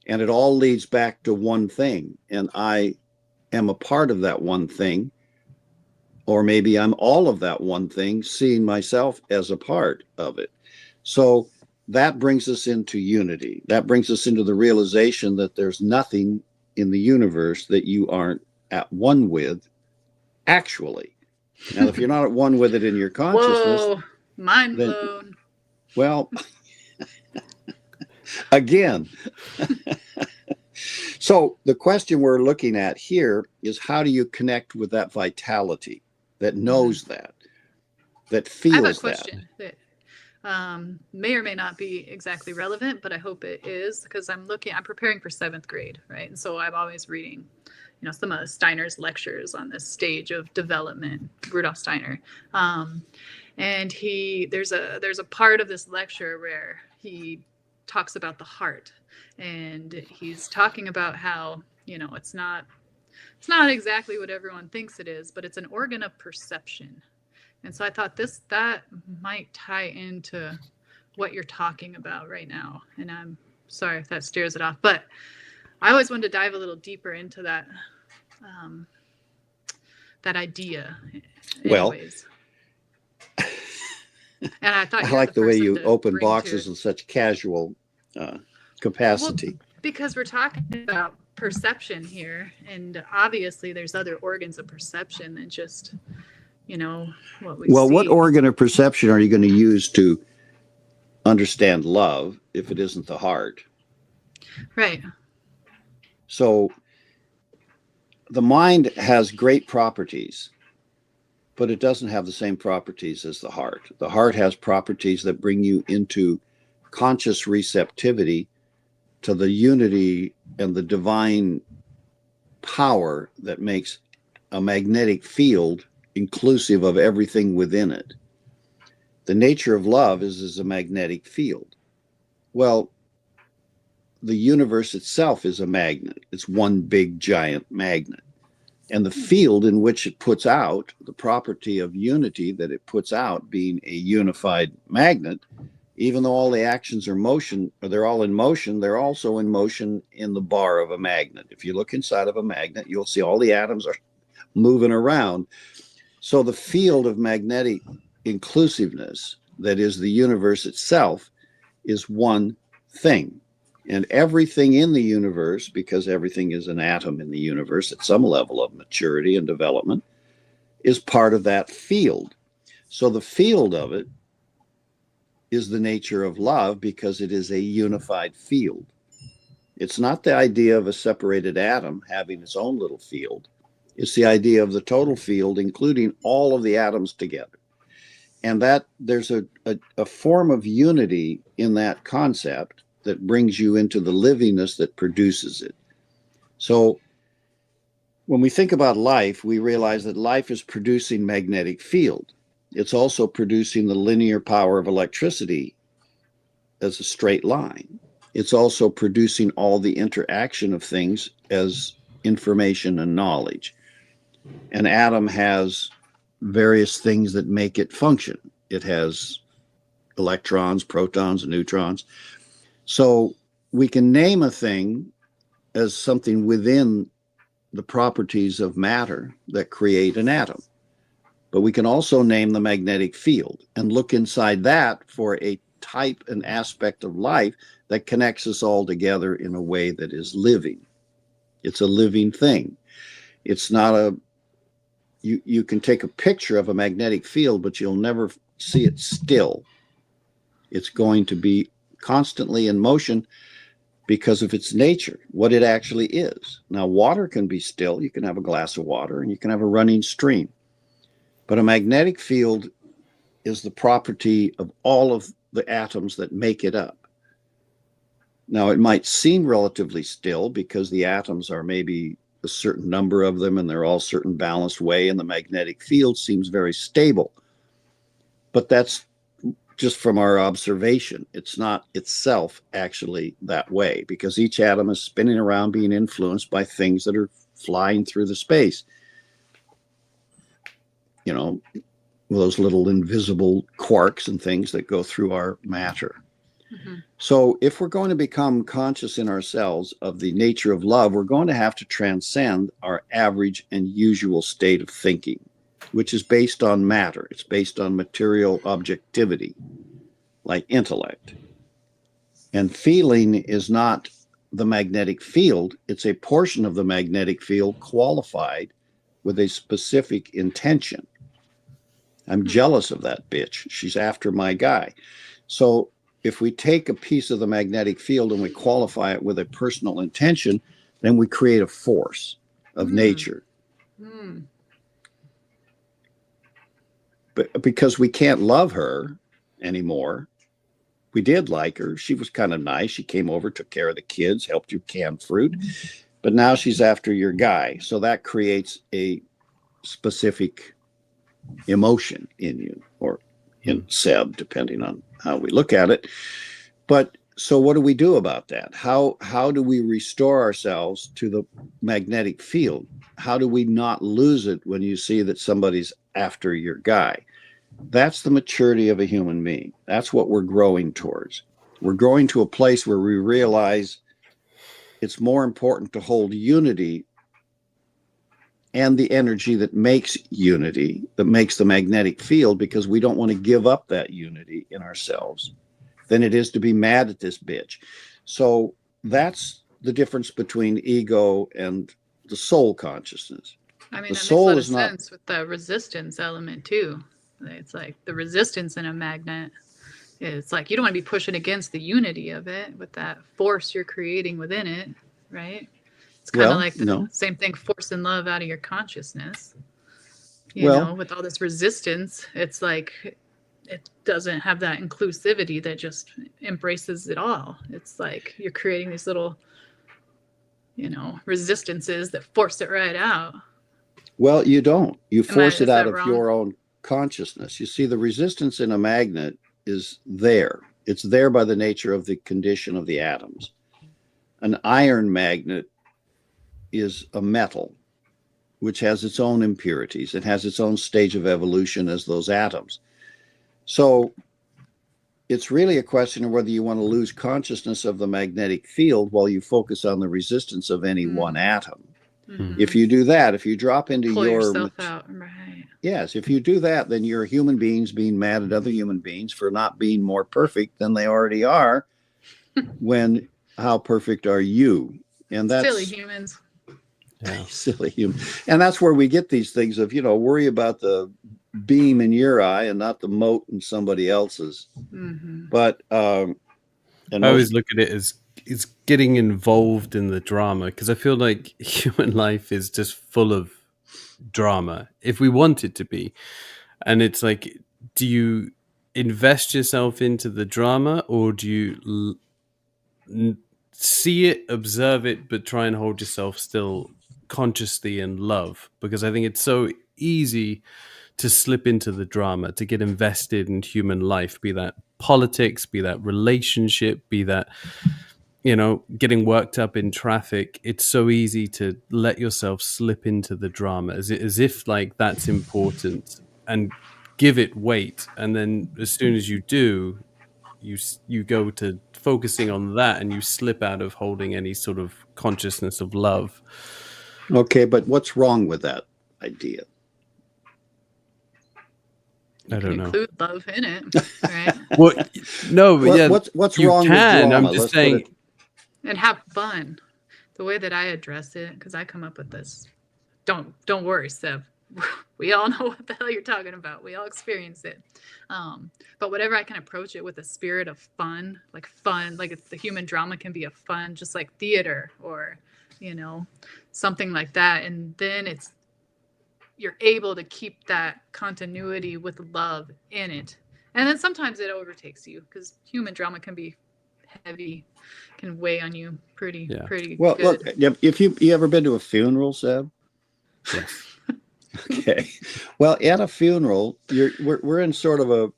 And it all leads back to one thing. And I am a part of that one thing. Or maybe I'm all of that one thing, seeing myself as a part of it. So that brings us into unity. That brings us into the realization that there's nothing in the universe that you aren't at one with, actually. Now, if you're not at one with it in your consciousness, whoa, mind blown. Well, again. So the question we're looking at here is, how do you connect with that vitality that knows that feels that? I have a question that may or may not be exactly relevant, but I hope it is, because I'm preparing for 7th grade, right? And so I'm always reading, some of Steiner's lectures on this stage of development, Rudolf Steiner. And there's a part of this lecture where he talks about the heart, and he's talking about how, it's not exactly what everyone thinks it is, but it's an organ of perception. And so I thought that might tie into what you're talking about right now. And I'm sorry if that steers it off, but I always wanted to dive a little deeper into that that idea. Anyways. And I thought I like the way you open boxes in such casual capacity. Well, because we're talking about perception here, and obviously there's other organs of perception than just what we see. What organ of perception are you going to use to understand love if it isn't the heart? Right. So the mind has great properties, but it doesn't have the same properties as the heart. The heart has properties that bring you into conscious receptivity to the unity and the divine power that makes a magnetic field inclusive of everything within it. The nature of love is a magnetic field. Well, the universe itself is a magnet. It's one big giant magnet. And the field in which it puts out, the property of unity that it puts out, being a unified magnet, even though all the actions are motion, or they're all in motion, they're also in motion in the bar of a magnet. If you look inside of a magnet, you'll see all the atoms are moving around. So the field of magnetic inclusiveness, that is the universe itself, is one thing. And everything in the universe, because everything is an atom in the universe at some level of maturity and development, is part of that field. So the field of it is the nature of love, because it is a unified field. It's not the idea of a separated atom having its own little field. It's the idea of the total field, including all of the atoms together. And that there's a form of unity in that concept that brings you into the livingness that produces it. So when we think about life, we realize that life is producing magnetic field. It's also producing the linear power of electricity as a straight line. It's also producing all the interaction of things as information and knowledge. An atom has various things that make it function. It has electrons, protons, and neutrons. So we can name a thing as something within the properties of matter that create an atom. But we can also name the magnetic field and look inside that for a type and aspect of life that connects us all together in a way that is living. It's a living thing. It's not a, you can take a picture of a magnetic field, but you'll never see it still. It's going to be constantly in motion because of its nature, what it actually is. Now, water can be still. You can have a glass of water and you can have a running stream. But a magnetic field is the property of all of the atoms that make it up. Now, it might seem relatively still because the atoms are maybe a certain number of them and they're all certain balanced way, and the magnetic field seems very stable. But that's just from our observation. It's not itself actually that way because each atom is spinning around being influenced by things that are flying through the space. You know, those little invisible quarks and things that go through our matter. Mm-hmm. So if we're going to become conscious in ourselves of the nature of love, we're going to have to transcend our average and usual state of thinking, which is based on matter. It's based on material objectivity, like intellect. And feeling is not the magnetic field. It's a portion of the magnetic field qualified with a specific intention. I'm jealous of that bitch. She's after my guy. So if we take a piece of the magnetic field and we qualify it with a personal intention, then we create a force of nature. But because we can't love her anymore, we did like her. She was kind of nice. She came over, took care of the kids, helped you can fruit. But now she's after your guy. So that creates a specific emotion in you, or in Seb, depending on how we look at it. But so what do we do about that? How do we restore ourselves to the magnetic field? How do we not lose it when you see that somebody's after your guy? That's the maturity of a human being. That's what we're growing towards. We're growing to a place where we realize it's more important to hold unity and the energy that makes unity, that makes the magnetic field, because we don't want to give up that unity in ourselves, than it is to be mad at this bitch. So that's the difference between ego and the soul consciousness. I mean, the that soul makes a is lot of not sense with the resistance element too. It's like the resistance in a magnet. It's like you don't want to be pushing against the unity of it with that force you're creating within it, right? It's kind of like the same thing, forcing love out of your consciousness. You know, with all this resistance, it's like it doesn't have that inclusivity that just embraces it all. It's like you're creating these little, you know, resistances that force it right out. Well, you don't. You force it out of your own consciousness. You see, the resistance in a magnet is there. It's there by the nature of the condition of the atoms. An iron magnet is a metal, which has its own impurities. It has its own stage of evolution as those atoms. So it's really a question of whether you want to lose consciousness of the magnetic field while you focus on the resistance of any one atom. Mm-hmm. If you do that, if you drop into pull yourself out, right? Yes, if you do that, then you're human beings being mad at other human beings for not being more perfect than they already are. When how perfect are you? And that's silly humans. Yeah. Silly human. And that's where we get these things of, you know, worry about the beam in your eye and not the mote in somebody else's. Mm-hmm. But I always look at it as it's getting involved in the drama, because I feel like human life is just full of drama if we want it to be. And it's like, do you invest yourself into the drama, or do you see it, observe it, but try and hold yourself still consciously in love? Because I think it's so easy to slip into the drama, to get invested in human life, be that politics, be that relationship, be that, you know, getting worked up in traffic. It's so easy to let yourself slip into the drama as if like that's important, and give it weight. And then as soon as you do, you go to focusing on that, and you slip out of holding any sort of consciousness of love. Okay, but what's wrong with that idea? I don't know. Include love in it, right? Well, no, but yeah, what's you wrong can. with drama? I'm just saying, And have fun. The way that I address it, because I come up with this. Don't worry, Seb. We all know what the hell you're talking about. We all experience it. But whatever I can approach it with a spirit of fun, like it's the human drama can be a fun, just like theater or, something like that. And then you're able to keep that continuity with love in it. And then sometimes it overtakes you because human drama can be heavy, can weigh on you pretty well, good. Look, if you ever been to a funeral, Seb? yes. Okay. Well, at a funeral, we're in sort of a,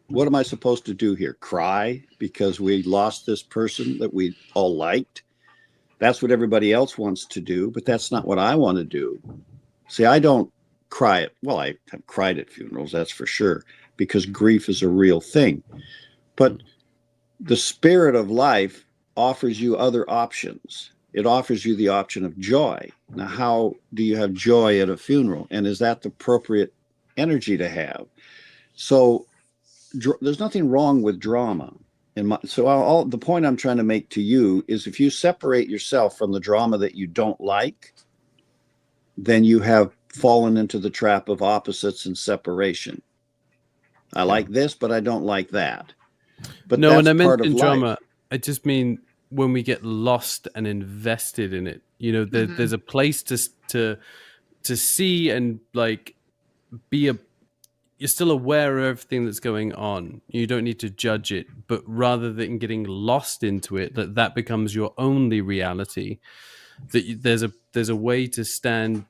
what am I supposed to do here? Cry because we lost this person that we all liked? That's what everybody else wants to do, but that's not what I want to do. See, I don't cry well, I have cried at funerals, that's for sure, because grief is a real thing. But the spirit of life offers you other options. It offers you the option of joy. Now, how do you have joy at a funeral? And is that the appropriate energy to have? So there's nothing wrong with drama. The point I'm trying to make to you is if you separate yourself from the drama that you don't like, then you have fallen into the trap of opposites and separation. I like this, but I don't like that. But no, that's and I part of mentioned life. drama. I just mean when we get lost and invested in it. There's a place to see and like be you're still aware of everything that's going on. You don't need to judge it, but rather than getting lost into it, that becomes your only reality. There's a way to stand.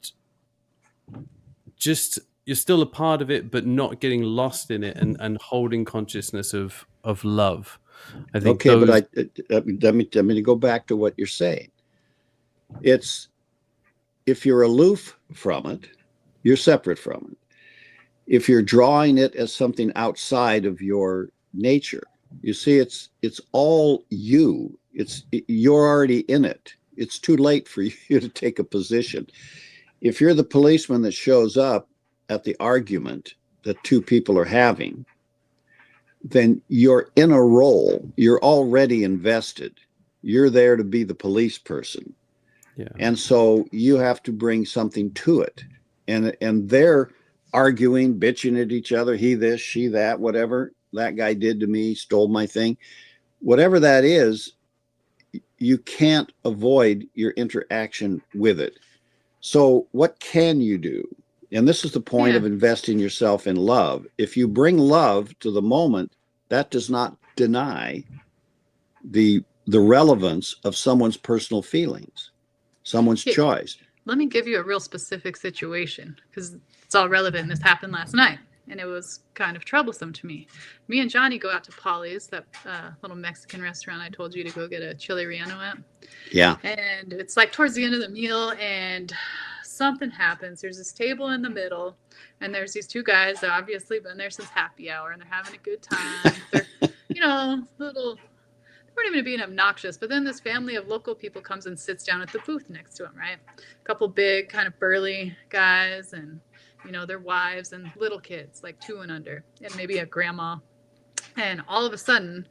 Just you're still a part of it, but not getting lost in it and holding consciousness of love. I think. Okay, but let me go back to what you're saying. It's if you're aloof from it, you're separate from it. If you're drawing it as something outside of your nature, you see, it's all you. You're already in it. It's too late for you to take a position. If you're the policeman that shows up at the argument that two people are having, then you're in a role. You're already invested. You're there to be the police person. Yeah. And so you have to bring something to it. And they're arguing, bitching at each other. He this, she that, whatever that guy did to me, stole my thing. Whatever that is, you can't avoid your interaction with it. So what can you do? And this is the point of investing yourself in love. If you bring love to the moment, that does not deny the relevance of someone's personal feelings, someone's choice. Let me give you a real specific situation because it's all relevant. This happened last night and it was kind of troublesome to me. Me and Johnny go out to Polly's, that little Mexican restaurant I told you to go get a chili relleno at. Yeah. And it's like towards the end of the meal and something happens. There's this table in the middle and there's these two guys that obviously been there since happy hour and they're having a good time. They're, they weren't even being obnoxious, but then this family of local people comes and sits down at the booth next to them, right? A couple big kind of burly guys and, their wives and little kids, like 2 and under, and maybe a grandma. And all of a sudden,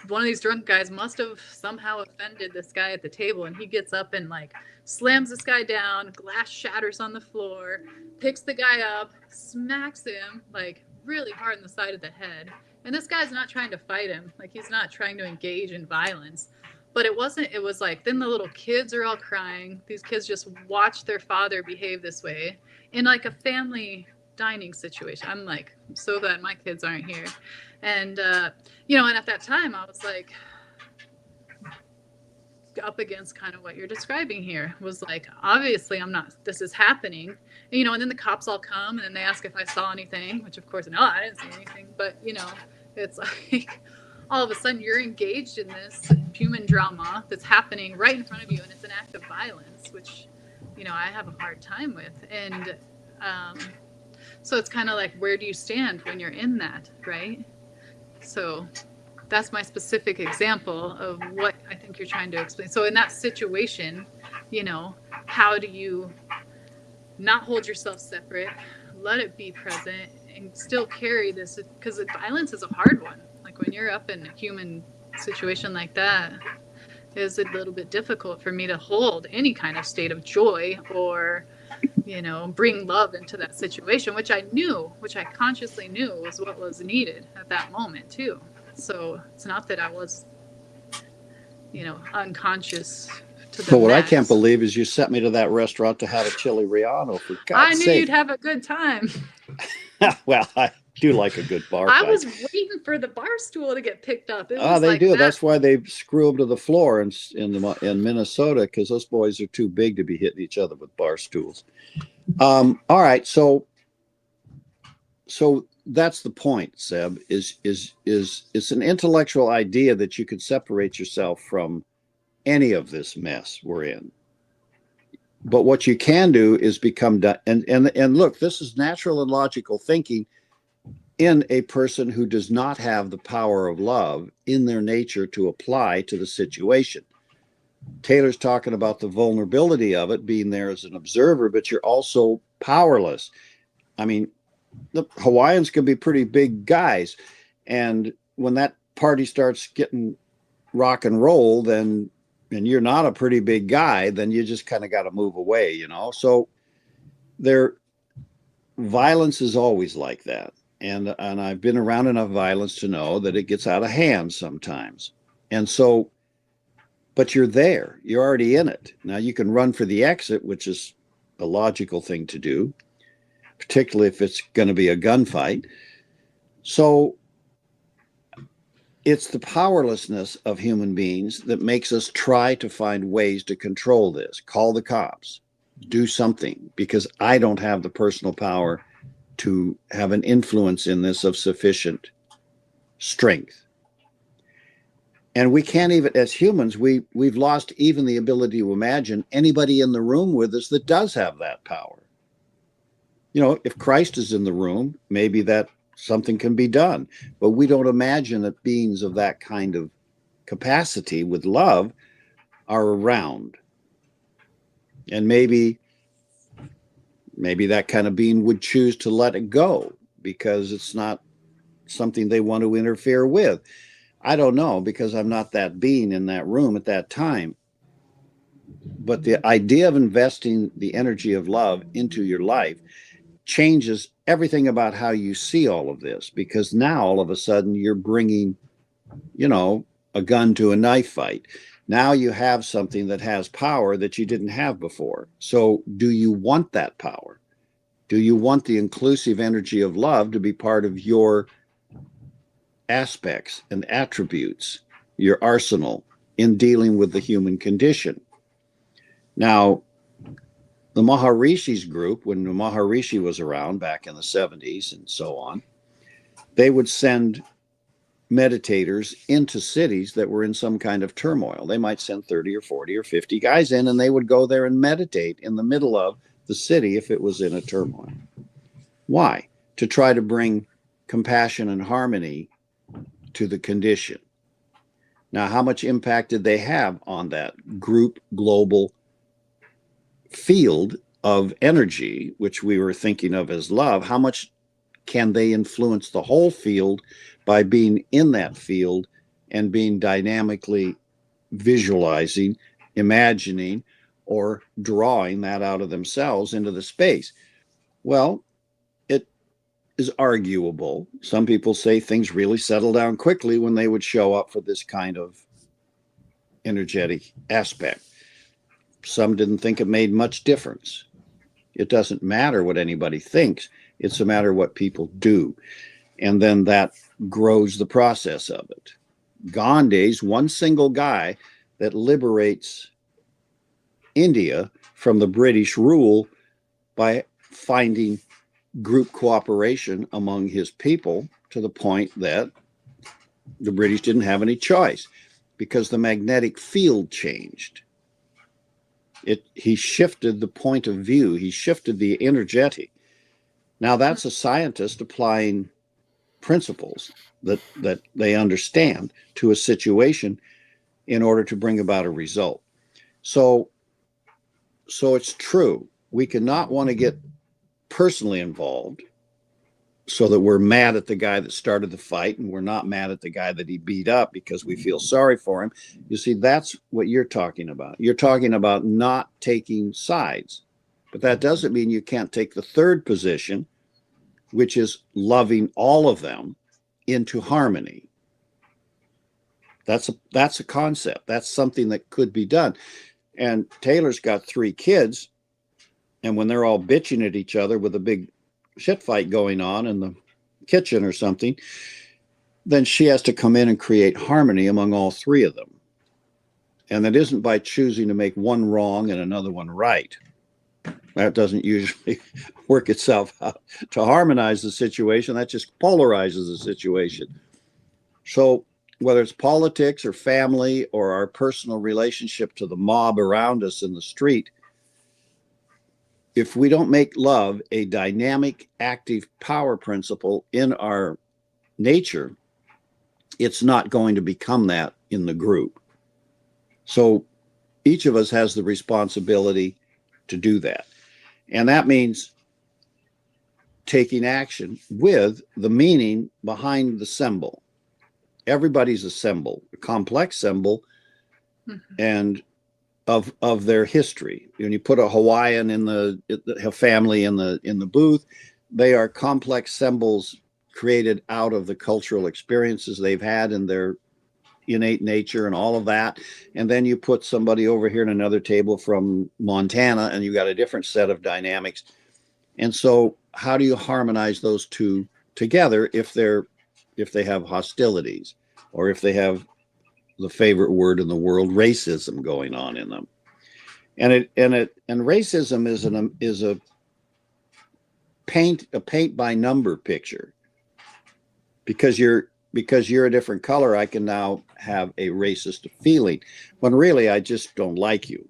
one of these drunk guys must have somehow offended this guy at the table, and he gets up and like slams this guy down, glass shatters on the floor, picks the guy up, smacks him like really hard in the side of the head. And this guy's not trying to fight him. Like, he's not trying to engage in violence. But it was like, then the little kids are all crying. These kids just watch their father behave this way in like a family dining situation. I'm like, I'm so glad my kids aren't here. And, and at that time I was like, up against kind of what you're describing here was like, obviously this is happening, and then the cops all come and then they ask if I saw anything, which of course, no, I didn't see anything, but it's like all of a sudden you're engaged in this human drama that's happening right in front of you, and it's an act of violence, which, I have a hard time with. And so it's kind of like, where do you stand when you're in that, right? So that's my specific example of what I think you're trying to explain. So in that situation, how do you not hold yourself separate, let it be present and still carry this, because violence is a hard one. Like when you're up in a human situation like that, it was a little bit difficult for me to hold any kind of state of joy or, bring love into that situation, which I consciously knew was what was needed at that moment too. So it's not that I was, unconscious to the But what max. I can't believe is you sent me to that restaurant to have a chili relleno, for God's I knew sake. you'd have a good time. Well, I do like a good bar fight. I was waiting for the bar stool to get picked up. It Oh, was they like do. that. That's why they screw them to the floor in Minnesota, because those boys are too big to be hitting each other with bar stools. All right, so that's the point, Seb. Is it's an intellectual idea that you could separate yourself from any of this mess we're in. But what you can do is become and look, this is natural and logical thinking in a person who does not have the power of love in their nature to apply to the situation. Taylor's talking about the vulnerability of it, being there as an observer, but you're also powerless. I mean, the Hawaiians can be pretty big guys, and when that party starts getting rock and roll, and you're not a pretty big guy, then you just kind of got to move away, So violence is always like that. And I've been around enough violence to know that it gets out of hand sometimes. And so, but you're there, you're already in it. Now you can run for the exit, which is a logical thing to do, particularly if it's going to be a gunfight. So it's the powerlessness of human beings that makes us try to find ways to control this. Call the cops, do something, because I don't have the personal power to have an influence in this of sufficient strength. And we can't even, as humans, we've lost even the ability to imagine anybody in the room with us that does have that power. If Christ is in the room, maybe that something can be done. But we don't imagine that beings of that kind of capacity with love are around. And maybe that kind of being would choose to let it go because it's not something they want to interfere with. I don't know, because I'm not that being in that room at that time. But the idea of investing the energy of love into your life changes everything about how you see all of this, because now all of a sudden you're bringing, a gun to a knife fight. Now you have something that has power that you didn't have before. So do you want that power? Do you want the inclusive energy of love to be part of your aspects and attributes, your arsenal in dealing with the human condition? Now, the Maharishis group, when the Maharishi was around back in the 70s and so on, they would send meditators into cities that were in some kind of turmoil. They might send 30 or 40 or 50 guys in, and they would go there and meditate in the middle of the city if it was in a turmoil. Why? To try to bring compassion and harmony to the condition. Now, how much impact did they have on that group global field of energy, which we were thinking of as love? How much can they influence the whole field by being in that field and being dynamically visualizing, imagining, or drawing that out of themselves into the space? Well, it is arguable. Some people say things really settle down quickly when they would show up for this kind of energetic aspect. Some didn't think it made much difference. It doesn't matter what anybody thinks. It's a matter of what people do. And then that grows the process of it. Gandhi's one single guy that liberates India from the British rule by finding group cooperation among his people to the point that the British didn't have any choice because the magnetic field changed. He shifted the point of view. He shifted the energetic. Now that's a scientist applying principles that they understand to a situation in order to bring about a result. So it's true. We cannot want to get personally involved, so that we're mad at the guy that started the fight and we're not mad at the guy that he beat up because we feel sorry for him. You see, that's what you're talking about. You're talking about not taking sides. But that doesn't mean you can't take the third position, which is loving all of them into harmony. That's a concept. That's something that could be done. And Taylor's got 3 kids, and when they're all bitching at each other with a big shit fight going on in the kitchen or something, then she has to come in and create harmony among all 3 of them. And that isn't by choosing to make one wrong and another one right. That doesn't usually work itself out to harmonize the situation. That just polarizes the situation. So whether it's politics or family or our personal relationship to the mob around us in the street, if we don't make love a dynamic, active power principle in our nature, it's not going to become that in the group. So each of us has the responsibility to do that. And that means taking action with the meaning behind the symbol. Everybody's a symbol, a complex symbol, and of their history. When you put a Hawaiian in the family in the booth, they are complex symbols created out of the cultural experiences they've had in their innate nature and all of that. And then you put somebody over here in another table from Montana, and you got a different set of dynamics. And so how do you harmonize those two together if they have hostilities, or if they have the favorite word in the world, racism, going on in them? And racism is a paint by number picture. Because you're a different color, I can now have a racist feeling, when really I just don't like you.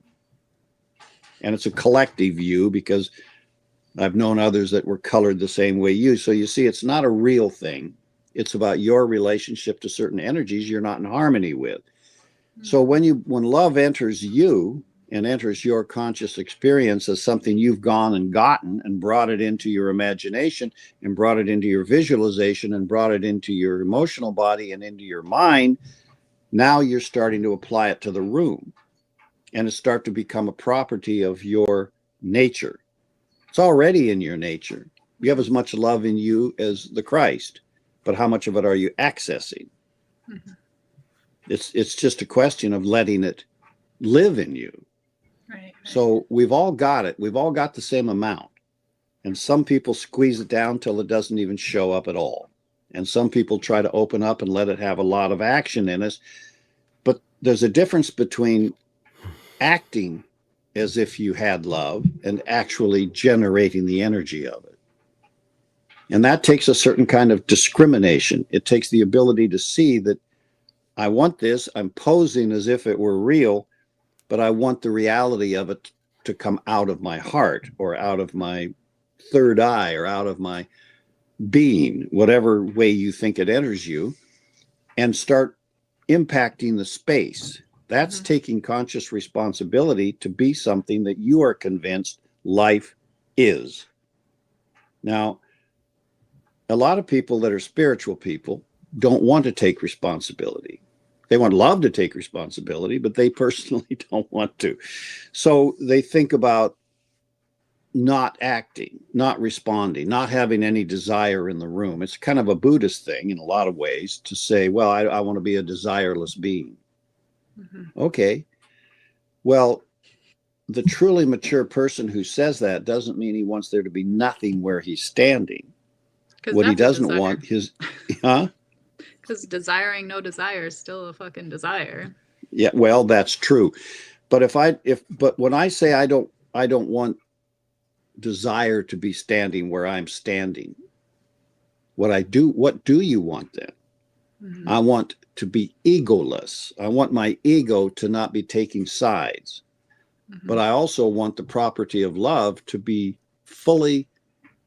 And it's a collective view, because I've known others that were colored the same way you. So you see, it's not a real thing. It's about your relationship to certain energies you're not in harmony with. So when love enters you and enters your conscious experience as something you've gone and gotten and brought it into your imagination and brought it into your visualization and brought it into your emotional body and into your mind, now you're starting to apply it to the room, and it starts to become a property of your nature. It's already in your nature. You have as much love in you as the Christ, but how much of it are you accessing? Mm-hmm. It's just a question of letting it live in you. Right. So we've all got it. We've all got the same amount. And some people squeeze it down till it doesn't even show up at all. And some people try to open up and let it have a lot of action in us. But there's a difference between acting as if you had love and actually generating the energy of it. And that takes a certain kind of discrimination. It takes the ability to see that I want this, I'm posing as if it were real, but I want the reality of it to come out of my heart, or out of my third eye, or out of my being, whatever way you think it enters you, and start impacting the space. That's taking conscious responsibility to be something that you are convinced life is. Now, a lot of people that are spiritual people don't want to take responsibility. They want love to take responsibility, but they personally don't want to. So they think about not acting, not responding, not having any desire in the room. It's kind of a Buddhist thing in a lot of ways to say, well, I want to be a desireless being. Mm-hmm. Okay. Well, the truly mature person who says that doesn't mean he wants there to be nothing where he's standing. What he doesn't want is, Because desiring no desire is still a fucking desire. Yeah, well, that's true. But but when I say I don't want desire to be standing where I'm standing, what do you want then? Mm-hmm. I want to be egoless. I want my ego to not be taking sides. Mm-hmm. But I also want the property of love to be fully,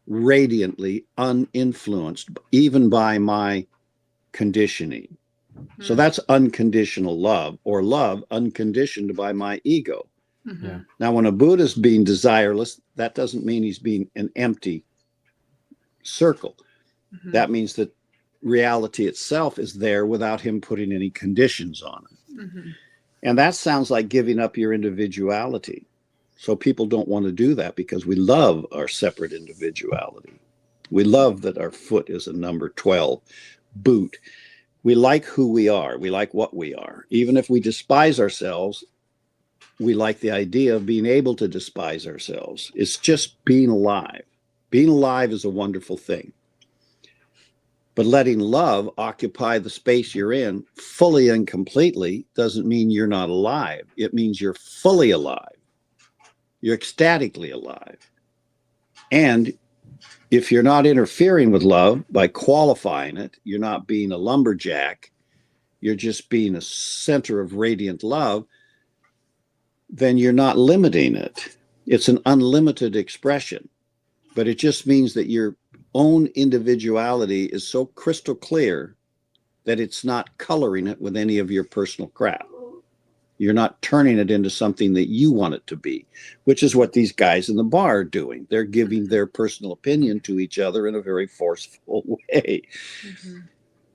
radiantly uninfluenced, even by my conditioning. Mm-hmm. So that's unconditional love, or love unconditioned by my ego. Mm-hmm. Yeah. Now, when a Buddha's being desireless, that doesn't mean he's being an empty circle. Mm-hmm. That means that reality itself is there without him putting any conditions on it. Mm-hmm. And that sounds like giving up your individuality. So people don't want to do that because we love our separate individuality. We love that our foot is a number 12 boot. We like who we are. We like what we are. Even if we despise ourselves, we like the idea of being able to despise ourselves. It's just being alive. Being alive is a wonderful thing. But letting love occupy the space you're in fully and completely doesn't mean you're not alive. It means you're fully alive. You're ecstatically alive. And if you're not interfering with love by qualifying it, you're not being a lumberjack, you're just being a center of radiant love, then you're not limiting it. It's an unlimited expression. But it just means that your own individuality is so crystal clear that it's not coloring it with any of your personal crap. You're not turning it into something that you want it to be, which is what these guys in the bar are doing. They're giving their personal opinion to each other in a very forceful way. Mm-hmm.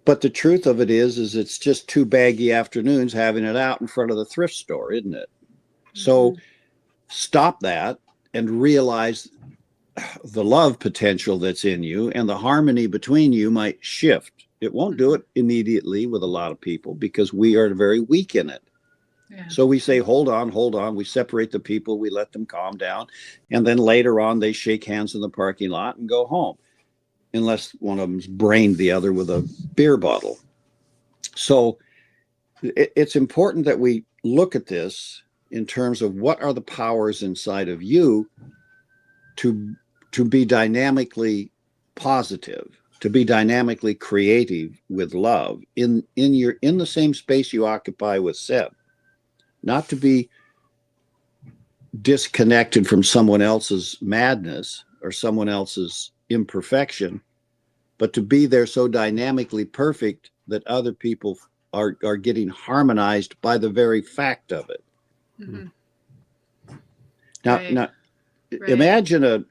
But the truth of it is it's just 2 baggy afternoons having it out in front of the thrift store, isn't it? Mm-hmm. So stop that and realize the love potential that's in you, and the harmony between you might shift. It won't do it immediately with a lot of people because we are very weak in it. Yeah. So we say, hold on. We separate the people, we let them calm down. And then later on, they shake hands in the parking lot and go home, unless one of them's brained the other with a beer bottle. So it's important that we look at this in terms of what are the powers inside of you to be dynamically positive, to be dynamically creative with love in the same space you occupy with Seb. Not to be disconnected from someone else's madness or someone else's imperfection, but to be there so dynamically perfect that other people are getting harmonized by the very fact of it. Mm-hmm. Now, right. Imagine a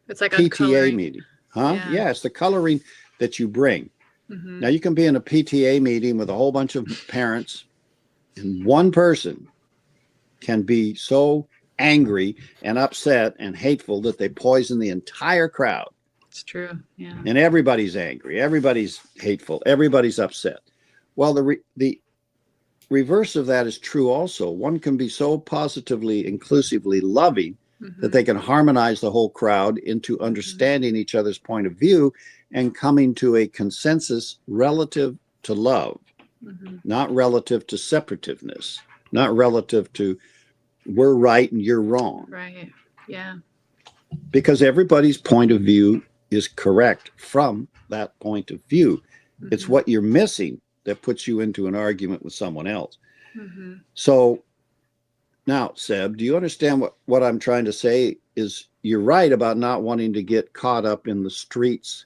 it's like PTA meeting, huh? Yeah, it's the coloring that you bring. Mm-hmm. Now, you can be in a PTA meeting with a whole bunch of parents, and one person can be so angry and upset and hateful that they poison the entire crowd. It's true, yeah. And everybody's angry, everybody's hateful, everybody's upset. Well, the reverse of that is true also. One can be so positively, inclusively loving that they can harmonize the whole crowd into understanding each other's point of view and coming to a consensus relative to love, not relative to separativeness, not relative to we're right and you're wrong. Right, yeah. Because everybody's point of view is correct from that point of view. It's what you're missing that puts you into an argument with someone else. So now, Seb, do you understand what I'm trying to say? Is you're right about not wanting to get caught up in the streets,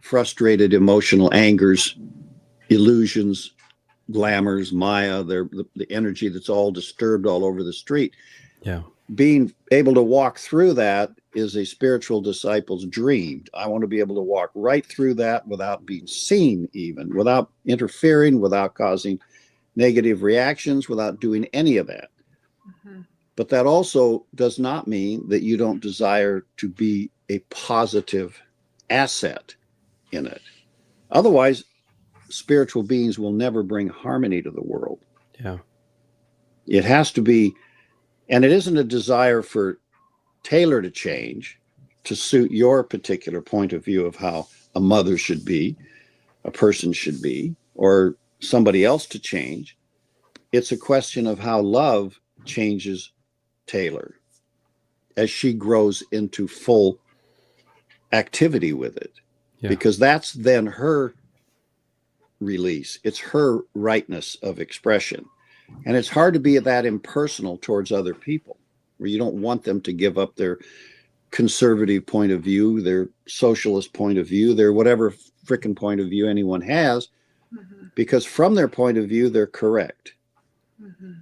frustrated emotional angers, illusions, glamours, Maya, the energy that's all disturbed all over the street. Yeah. Being able to walk through that is a spiritual disciple's dream. I want to be able to walk right through that without being seen, even without interfering, without causing negative reactions, without doing any of that. But that also does not mean that you don't desire to be a positive asset in it. Otherwise, spiritual beings will never bring harmony to the world. Yeah. It has to be, and it isn't a desire for Taylor to change to suit your particular point of view of how a mother should be, a person should be, or somebody else to change. It's a question of how love changes Taylor as she grows into full activity with it. Yeah. Because that's then her release. It's her rightness of expression. And it's hard to be that impersonal towards other people, where you don't want them to give up their conservative point of view, their socialist point of view, their whatever frickin' point of view anyone has, because from their point of view, they're correct.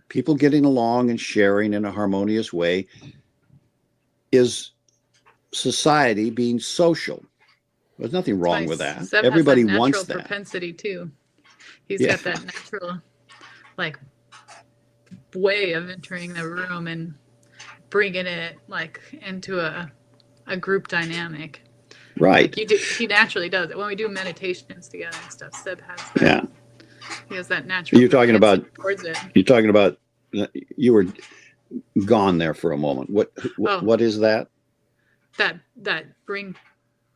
People getting along and sharing in a harmonious way is society being social. There's nothing wrong with that. Seb Everybody has that wants natural that. propensity too. He's got that natural, like, way of entering the room and bringing it like into a group dynamic. Right. Like he naturally does it when we do meditations together and stuff. Seb has that. Yeah. He has that natural. You're talking about towards it. You're talking about. You were gone there for a moment. What is that? That bring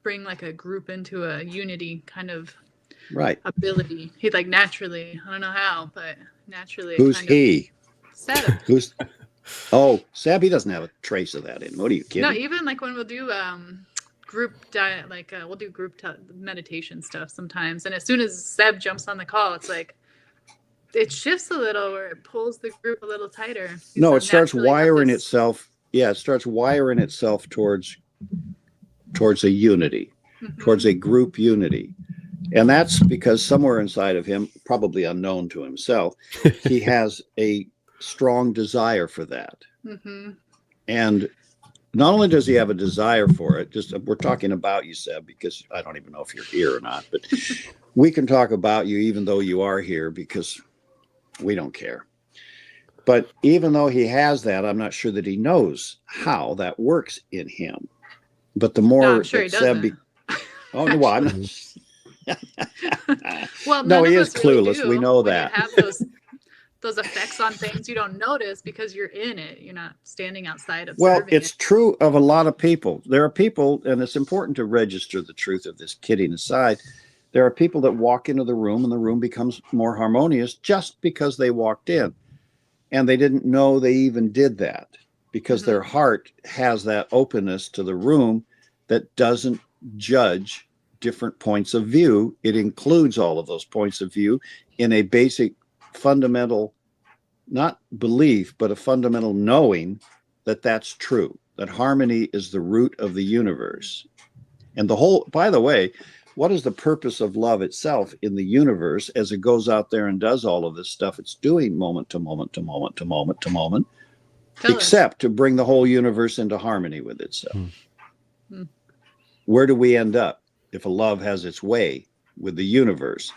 like a group into a unity kind of ability. He like naturally. I don't know how, but naturally. Who's he? Seb. Who's? Oh, Seb. He doesn't have a trace of that in him. What are you kidding? No, even like when we'll do group diet, like we'll do group meditation stuff sometimes, and as soon as Seb jumps on the call, it's like it shifts a little, where it pulls the group a little tighter. No, it starts wiring itself. Yeah, it starts wiring itself towards a unity, towards a group unity. And that's because somewhere inside of him, probably unknown to himself, he has a strong desire for that. And not only does he have a desire for it, we're talking about you, Seb, because I don't even know if you're here or not, but we can talk about you even though you are here, because we don't care. But even though he has that, I'm not sure that he knows how that works in him. But the more I'm sure Seb, well, no, he is clueless. Really, we know that. You have those effects on things, you don't notice because you're in it. You're not standing outside observing. Well, it's true of a lot of people. There are people, and it's important to register the truth of this, kidding aside. There are people that walk into the room and the room becomes more harmonious just because they walked in. And they didn't know they even did that, because their heart has that openness to the room that doesn't judge different points of view. It includes all of those points of view in a basic fundamental, not belief, but a fundamental knowing that that's true, that harmony is the root of the universe. And the whole, by the way, what is the purpose of love itself in the universe as it goes out there and does all of this stuff it's doing moment to moment to moment to moment to moment, except to bring the whole universe into harmony with itself? Where do we end up if a love has its way with the universe?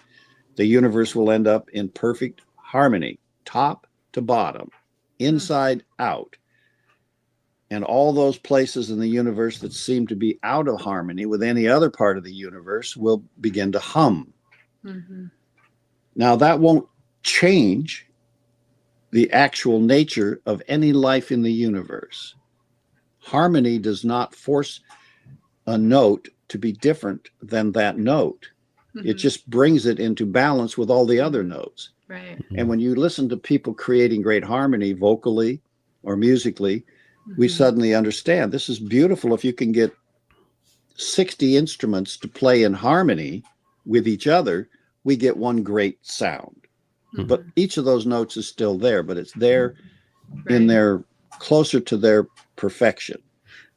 The universe will end up in perfect harmony, top to bottom, inside out. And all those places in the universe that seem to be out of harmony with any other part of the universe will begin to hum. Now, that won't change the actual nature of any life in the universe. Harmony does not force a note to be different than that note. It just brings it into balance with all the other notes. Right. And when you listen to people creating great harmony vocally or musically, we suddenly understand this is beautiful. If you can get 60 instruments to play in harmony with each other, we get one great sound. But each of those notes is still there, but it's there in their closer to their perfection.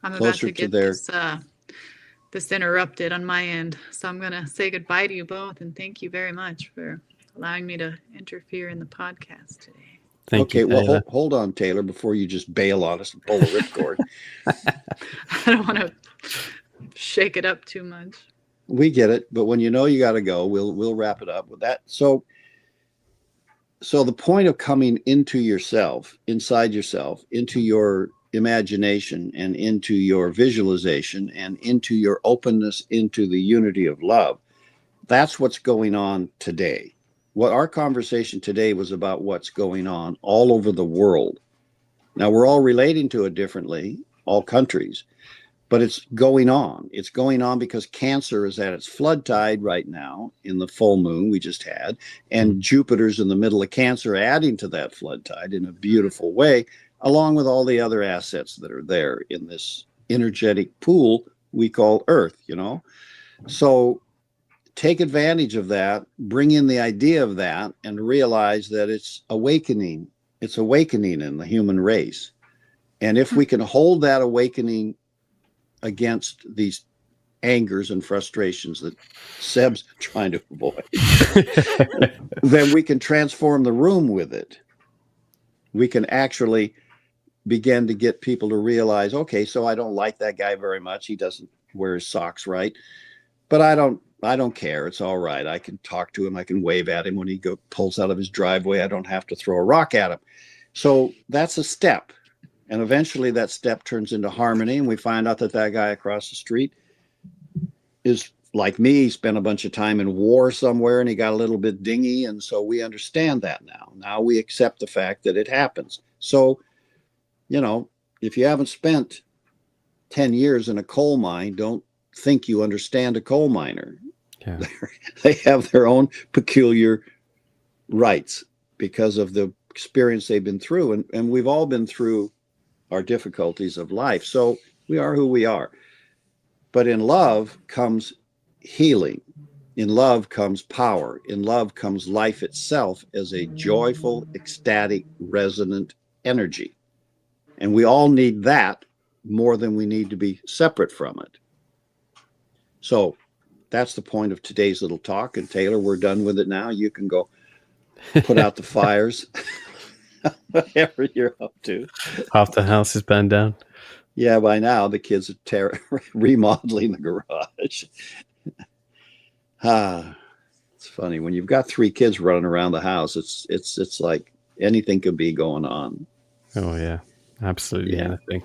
I'm about to get this interrupted on my end. So I'm going to say goodbye to you both and thank you very much for allowing me to interfere in the podcast today. Thank you, well, hold on, Taylor, before you just bail on us and pull the ripcord. I don't want to shake it up too much. We get it, but when you know you got to go, we'll wrap it up with that. So the point of coming into yourself, inside yourself, into your imagination and into your visualization and into your openness into the unity of love, that's what's going on today. What our conversation today was about, what's going on all over the world. Now, we're all relating to it differently, all countries, but it's going on. It's going on because Cancer is at its flood tide right now in the full moon we just had, and Jupiter's in the middle of Cancer, adding to that flood tide in a beautiful way, along with all the other assets that are there in this energetic pool we call Earth, So take advantage of that, bring in the idea of that, and realize that it's awakening. It's awakening in the human race. And if we can hold that awakening against these angers and frustrations that Seb's trying to avoid, then we can transform the room with it. We can actually began to get people to realize, okay, so I don't like that guy very much. He doesn't wear his socks right, but I don't care. It's all right. I can talk to him. I can wave at him when he pulls out of his driveway. I don't have to throw a rock at him. So that's a step. And eventually that step turns into harmony. And we find out that that guy across the street is like me. He spent a bunch of time in war somewhere and he got a little bit dingy. And so we understand that now. Now we accept the fact that it happens. So, if you haven't spent 10 years in a coal mine, don't think you understand a coal miner. Yeah. They have their own peculiar rights because of the experience they've been through. And we've all been through our difficulties of life. So we are who we are. But in love comes healing. In love comes power. In love comes life itself as a joyful, ecstatic, resonant energy. And we all need that more than we need to be separate from it. So that's the point of today's little talk. And Taylor, we're done with it now. You can go put out the fires, whatever you're up to. Half the house is burned down. Yeah, by now the kids are remodeling the garage. It's funny when you've got 3 kids running around the house. It's like anything could be going on. Oh yeah, absolutely anything.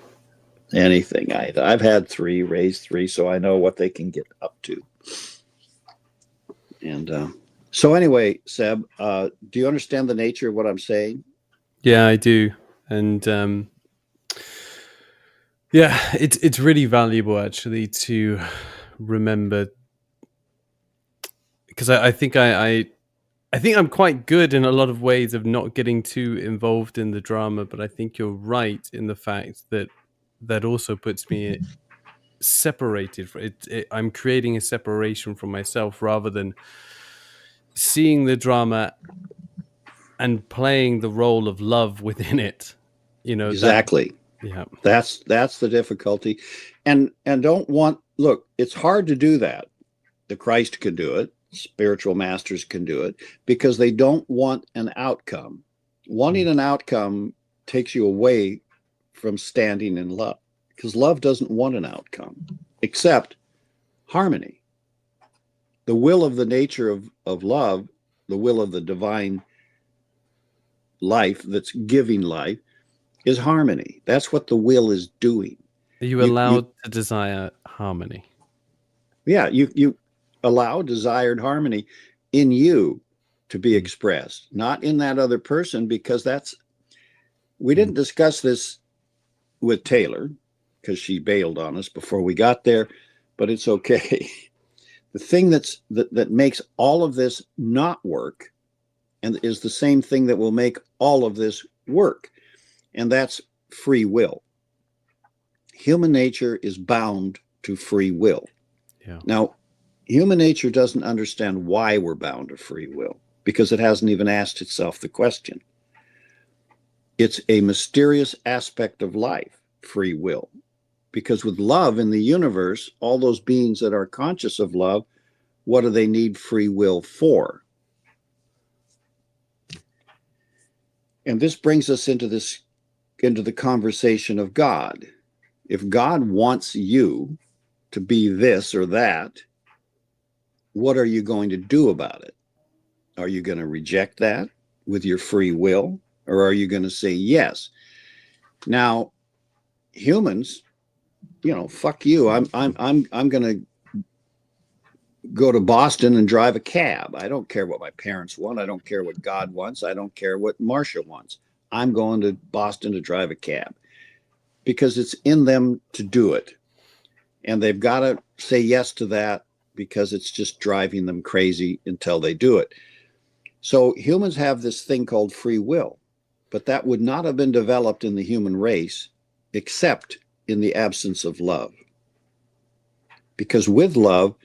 Anything. I've had 3, raised 3, so I know what they can get up to. And so anyway, Seb, do you understand the nature of what I'm saying? Yeah, I do. And it's really valuable actually to remember, because I think I think I'm quite good in a lot of ways of not getting too involved in the drama, but I think you're right in the fact that also puts me separated. I'm creating a separation from myself rather than seeing the drama and playing the role of love within it. Exactly. That's the difficulty. And look, it's hard to do that. The Christ can do it. Spiritual masters can do it because they don't want an outcome. Wanting an outcome takes you away from standing in love, because love doesn't want an outcome except harmony. The will of the nature of love, the will of the divine life that's giving life, is harmony. That's what the will is doing. Are you allowed to desire harmony? Yeah, you allow desired harmony in you to be expressed, not in that other person, because we didn't discuss this with Taylor because she bailed on us before we got there, but it's okay. The thing that makes all of this not work and is the same thing that will make all of this work, and that's free will. Human nature is bound to free will. Yeah. Now, human nature doesn't understand why we're bound to free will because it hasn't even asked itself the question. It's a mysterious aspect of life, free will, because with love in the universe, all those beings that are conscious of love, what do they need free will for? And this brings us into the conversation of God. If God wants you to be this or that, what are you going to do about it? Are you going to reject that with your free will, or are you going to say yes? Now, humans, fuck you. I'm going to go to Boston and drive a cab. I don't care what my parents want. I don't care what God wants. I don't care what Marcia wants. I'm going to Boston to drive a cab because it's in them to do it. And they've got to say yes to that because it's just driving them crazy until they do it. So humans have this thing called free will, but that would not have been developed in the human race except in the absence of love. Because with love,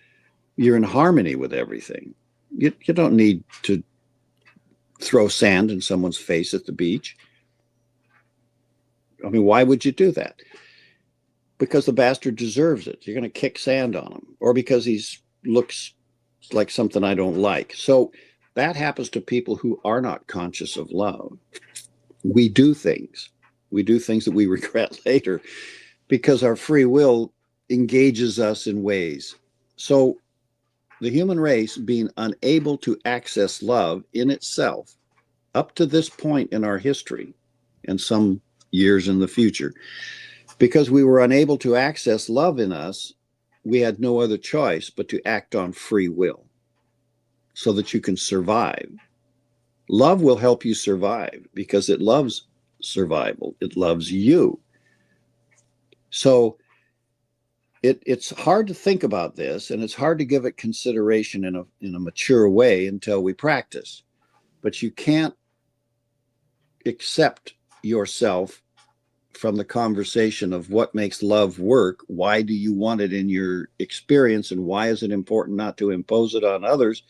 you're in harmony with everything. You don't need to throw sand in someone's face at the beach. I mean, why would you do that? Because the bastard deserves it. You're going to kick sand on him, or because he looks like something I don't like. So that happens to people who are not conscious of love. We do things We do things that we regret later because our free will engages us in ways. So the human race being unable to access love in itself up to this point in our history and some years in the future, because we were unable to access love in us, we had no other choice but to act on free will so that you can survive. Love will help you survive because it loves survival. It loves you. So it's hard to think about this, and it's hard to give it consideration in a mature way until we practice. But you can't accept yourself from the conversation of what makes love work. Why do you want it in your experience, and why is it important not to impose it on others,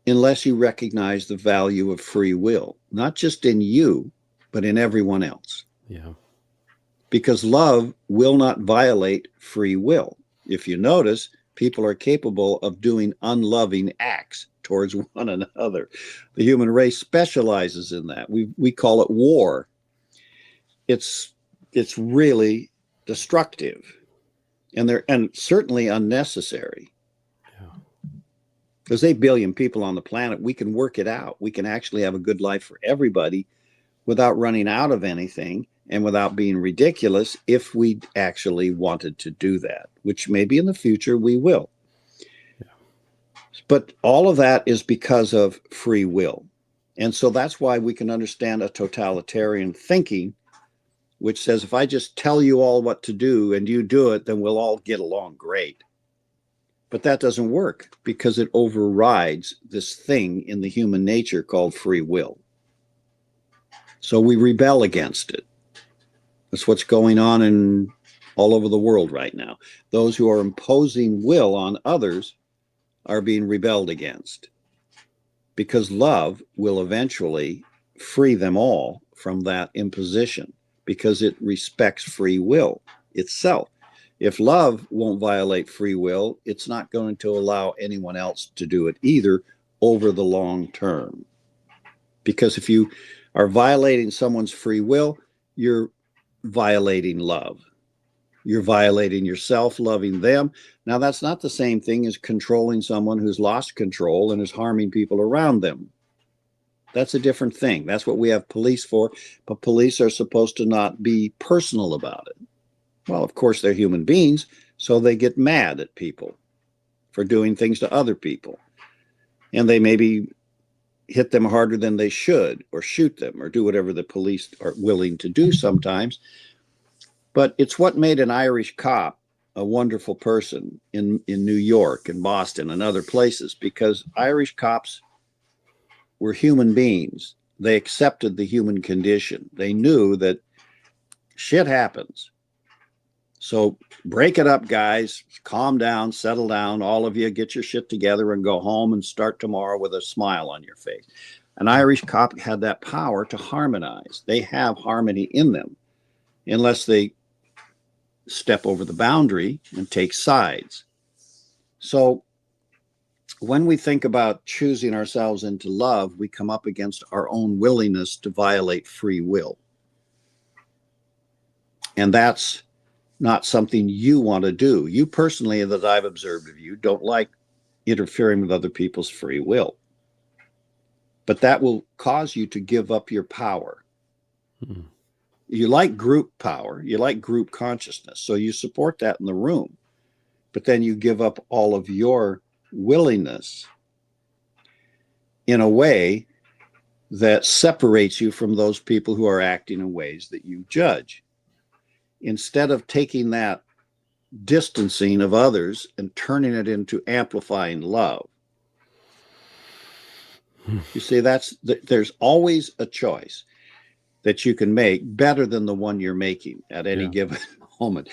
unless you recognize the value of free will, not just in you, but in everyone else. Yeah. Because love will not violate free will. If you notice, people are capable of doing unloving acts towards one another. The human race specializes in that. We call it war. It's really destructive, and certainly unnecessary. There's 8 billion people on the planet. We can work it out. We can actually have a good life for everybody without running out of anything and without being ridiculous if we actually wanted to do that, which maybe in the future we will. Yeah. But all of that is because of free will. And so that's why we can understand a totalitarian thinking, which says, if I just tell you all what to do and you do it, then we'll all get along great. But that doesn't work because it overrides this thing in the human nature called free will. So we rebel against it. That's what's going on in all over the world right now. Those who are imposing will on others are being rebelled against, because love will eventually free them all from that imposition, because it respects free will itself. If love won't violate free will, it's not going to allow anyone else to do it either over the long term. Because if you are violating someone's free will, you're violating love. You're violating yourself, loving them. Now, that's not the same thing as controlling someone who's lost control and is harming people around them. That's a different thing. That's what we have police for. But police are supposed to not be personal about it. Well, of course, they're human beings, so they get mad at people for doing things to other people. And they maybe hit them harder than they should, or shoot them, or do whatever the police are willing to do sometimes. But it's what made an Irish cop a wonderful person in New York and Boston and other places, because Irish cops were human beings. They accepted the human condition. They knew that shit happens. So break it up, guys. Calm down, settle down. All of you get your shit together and go home and start tomorrow with a smile on your face. An Irish cop had that power to harmonize. They have harmony in them, unless they step over the boundary and take sides. So when we think about choosing ourselves into love, we come up against our own willingness to violate free will. And that's not something you want to do. You personally, that I've observed of you, don't like interfering with other people's free will. But that will cause you to give up your power. Mm-hmm. You like group power. You like group consciousness. So you support that in the room. But then you give up all of your willingness in a way that separates you from those people who are acting in ways that you judge. Instead of taking that distancing of others and turning it into amplifying love. You see, there's always a choice that you can make better than the one you're making at any given moment.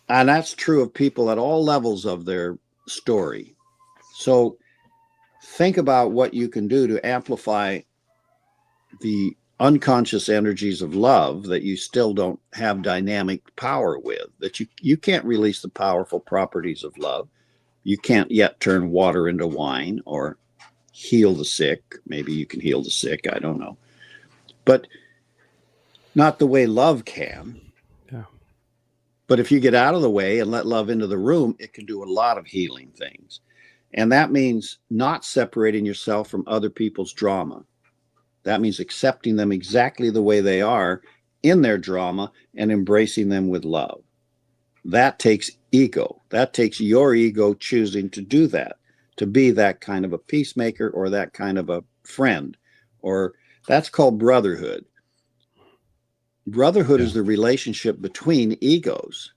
And that's true of people at all levels of their story. So think about what you can do to amplify the unconscious energies of love that you still don't have dynamic power with, that you can't release the powerful properties of love. You can't yet turn water into wine or heal the sick. Maybe you can heal the sick, I don't know. But Not the way love can. Yeah. But if you get out of the way and let love into the room, it can do a lot of healing things. And that means not separating yourself from other people's drama. That means accepting them exactly the way they are in their drama and embracing them with love. That takes ego. That takes your ego choosing to do that, to be that kind of a peacemaker or that kind of a friend. Or that's called brotherhood. Brotherhood is the relationship between egos.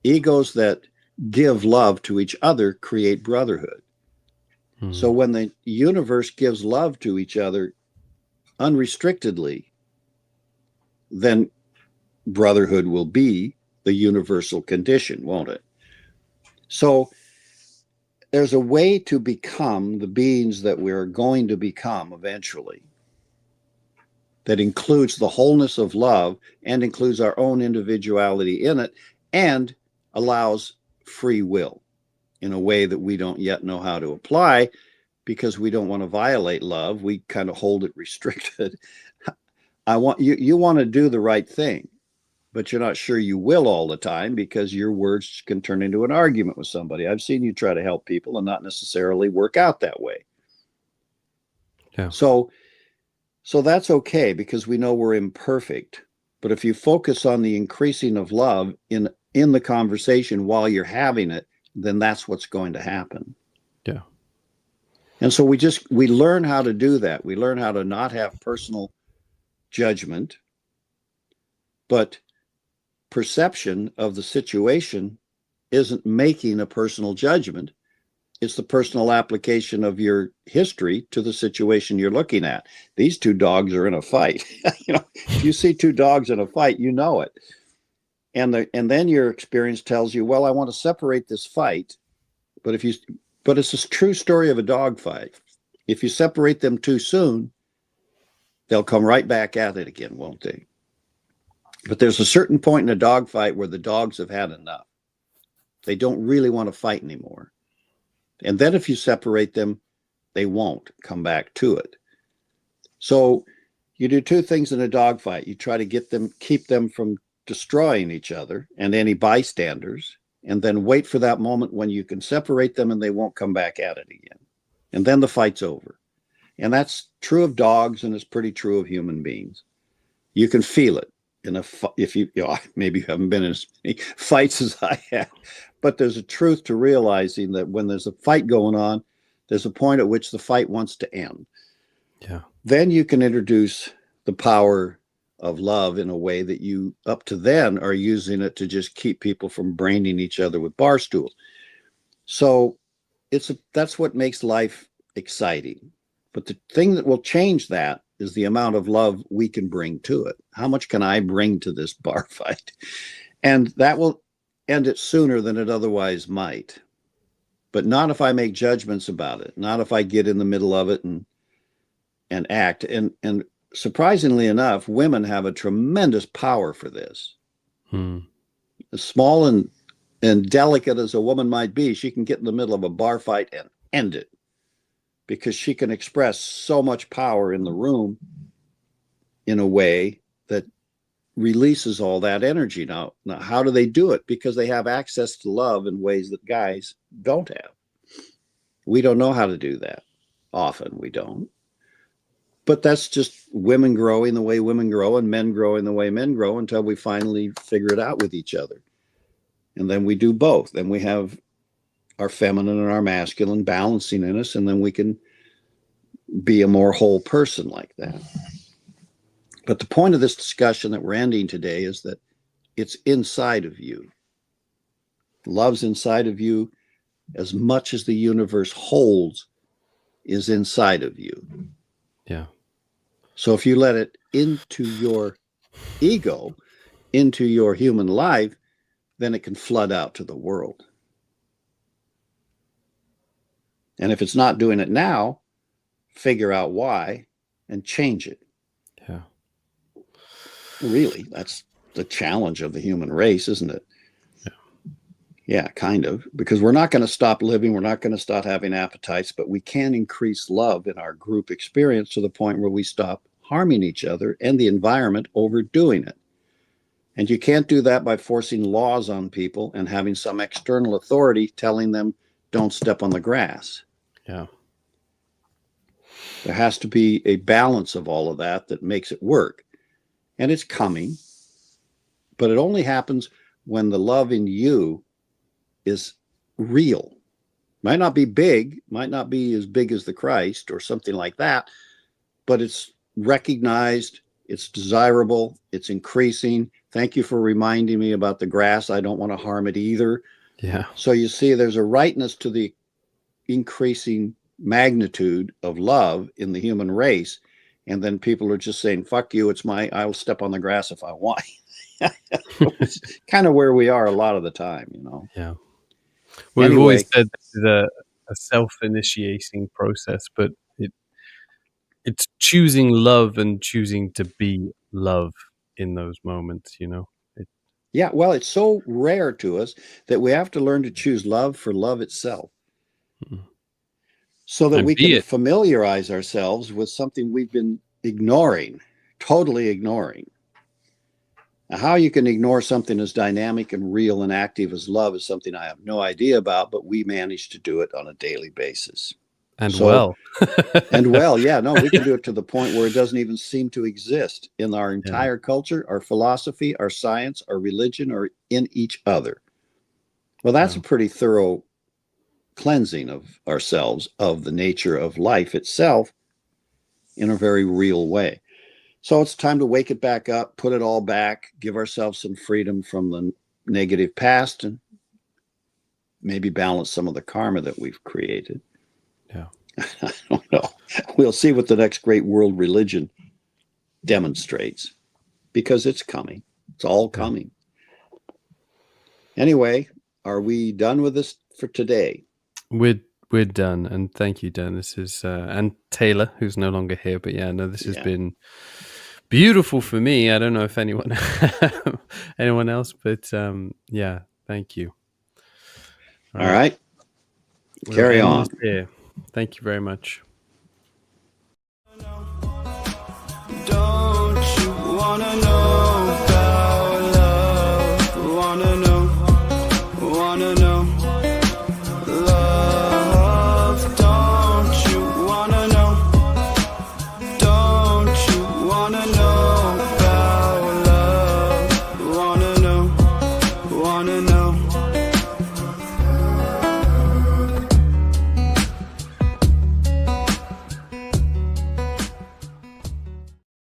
Egos that give love to each other create brotherhood. So when the universe gives love to each other unrestrictedly, then brotherhood will be the universal condition, won't it? So there's a way to become the beings that we're going to become eventually that includes the wholeness of love and includes our own individuality in it and allows free will in a way that we don't yet know how to apply because we don't want to violate love. We kind of hold it restricted. You want to do the right thing, but you're not sure you will all the time because your words can turn into an argument with somebody. I've seen you try to help people and not necessarily work out that way. Yeah. So that's okay because we know we're imperfect. But if you focus on the increasing of love in the conversation while you're having it, then that's what's going to happen. Yeah. And so we learn how to do that. We learn how to not have personal judgment, but perception of the situation isn't making a personal judgment. It's the personal application of your history to the situation you're looking at. These two dogs are in a fight. If you see two dogs in a fight, you know it. And then your experience tells you, well, I want to separate this fight. But it's a true story of a dog fight. If you separate them too soon, they'll come right back at it again, won't they? But there's a certain point in a dog fight where the dogs have had enough. They don't really want to fight anymore. And then if you separate them, they won't come back to it. So you do two things in a dog fight. You try to keep them from destroying each other and any bystanders, and then wait for that moment when you can separate them and they won't come back at it again. And then the fight's over. And that's true of dogs, and it's pretty true of human beings. You can feel it if you maybe you haven't been in as many fights as I have, but there's a truth to realizing that when there's a fight going on, there's a point at which the fight wants to end. Yeah. Then you can introduce the power of love in a way that you up to then are using it to just keep people from braining each other with bar stools. So that's what makes life exciting. But the thing that will change that is the amount of love we can bring to it. How much can I bring to this bar fight? And that will end it sooner than it otherwise might. But not if I make judgments about it, not if I get in the middle of it and act. And surprisingly enough, women have a tremendous power for this. As small and delicate as a woman might be, she can get in the middle of a bar fight and end it because she can express so much power in the room in a way that releases all that energy. Now, how do they do it? Because they have access to love in ways that guys don't have. We don't know how to do that. Often we don't. But that's just women growing the way women grow and men growing the way men grow until we finally figure it out with each other. And then we do both. Then we have our feminine and our masculine balancing in us, and then we can be a more whole person like that. But the point of this discussion that we're ending today is that it's inside of you. Love's inside of you as much as the universe holds is inside of you. Yeah. So if you let it into your ego, into your human life, then it can flood out to the world. And if it's not doing it now, figure out why and change it. Yeah. Really, that's the challenge of the human race, isn't it? Yeah, kind of. Because we're not going to stop living. We're not going to stop having appetites, but we can increase love in our group experience to the point where we stop harming each other and the environment over doing it. And you can't do that by forcing laws on people and having some external authority telling them, don't step on the grass. Yeah. There has to be a balance of all of that makes it work. And it's coming, but it only happens when the love in you is real. Might not be big, might not be as big as the Christ or something like that, but it's recognized, it's desirable, it's increasing. Thank you for reminding me about the grass. I don't want to harm it either. Yeah. So you see, there's a rightness to the increasing magnitude of love in the human race. And then people are just saying, fuck you, I'll step on the grass if I want. It's kind of where we are a lot of the time, you know? Yeah. Well, anyway, we've always said this is a self-initiating process, but it's choosing love and choosing to be love in those moments, you know? Yeah, well, it's so rare to us that we have to learn to choose love for love itself. Mm-hmm. So that we can familiarize ourselves with something we've been ignoring, totally ignoring. Now, how you can ignore something as dynamic and real and active as love is something I have no idea about, but we manage to do it on a daily basis. And well, yeah, no, we can do it to the point where it doesn't even seem to exist in our entire culture, our philosophy, our science, our religion, or in each other. Well, that's a pretty thorough cleansing of ourselves, of the nature of life itself in a very real way. So it's time to wake it back up, put it all back, give ourselves some freedom from the negative past, and maybe balance some of the karma that we've created. Yeah. I don't know. We'll see what the next great world religion demonstrates, because it's coming. It's all coming. Anyway, are we done with this for today? We're done, and thank you, Dan. This is and Taylor, who's no longer here, but this has been beautiful for me. I don't know if anyone else, but thank you. All right. Carry on. Here. Thank you very much. Don't you wanna know?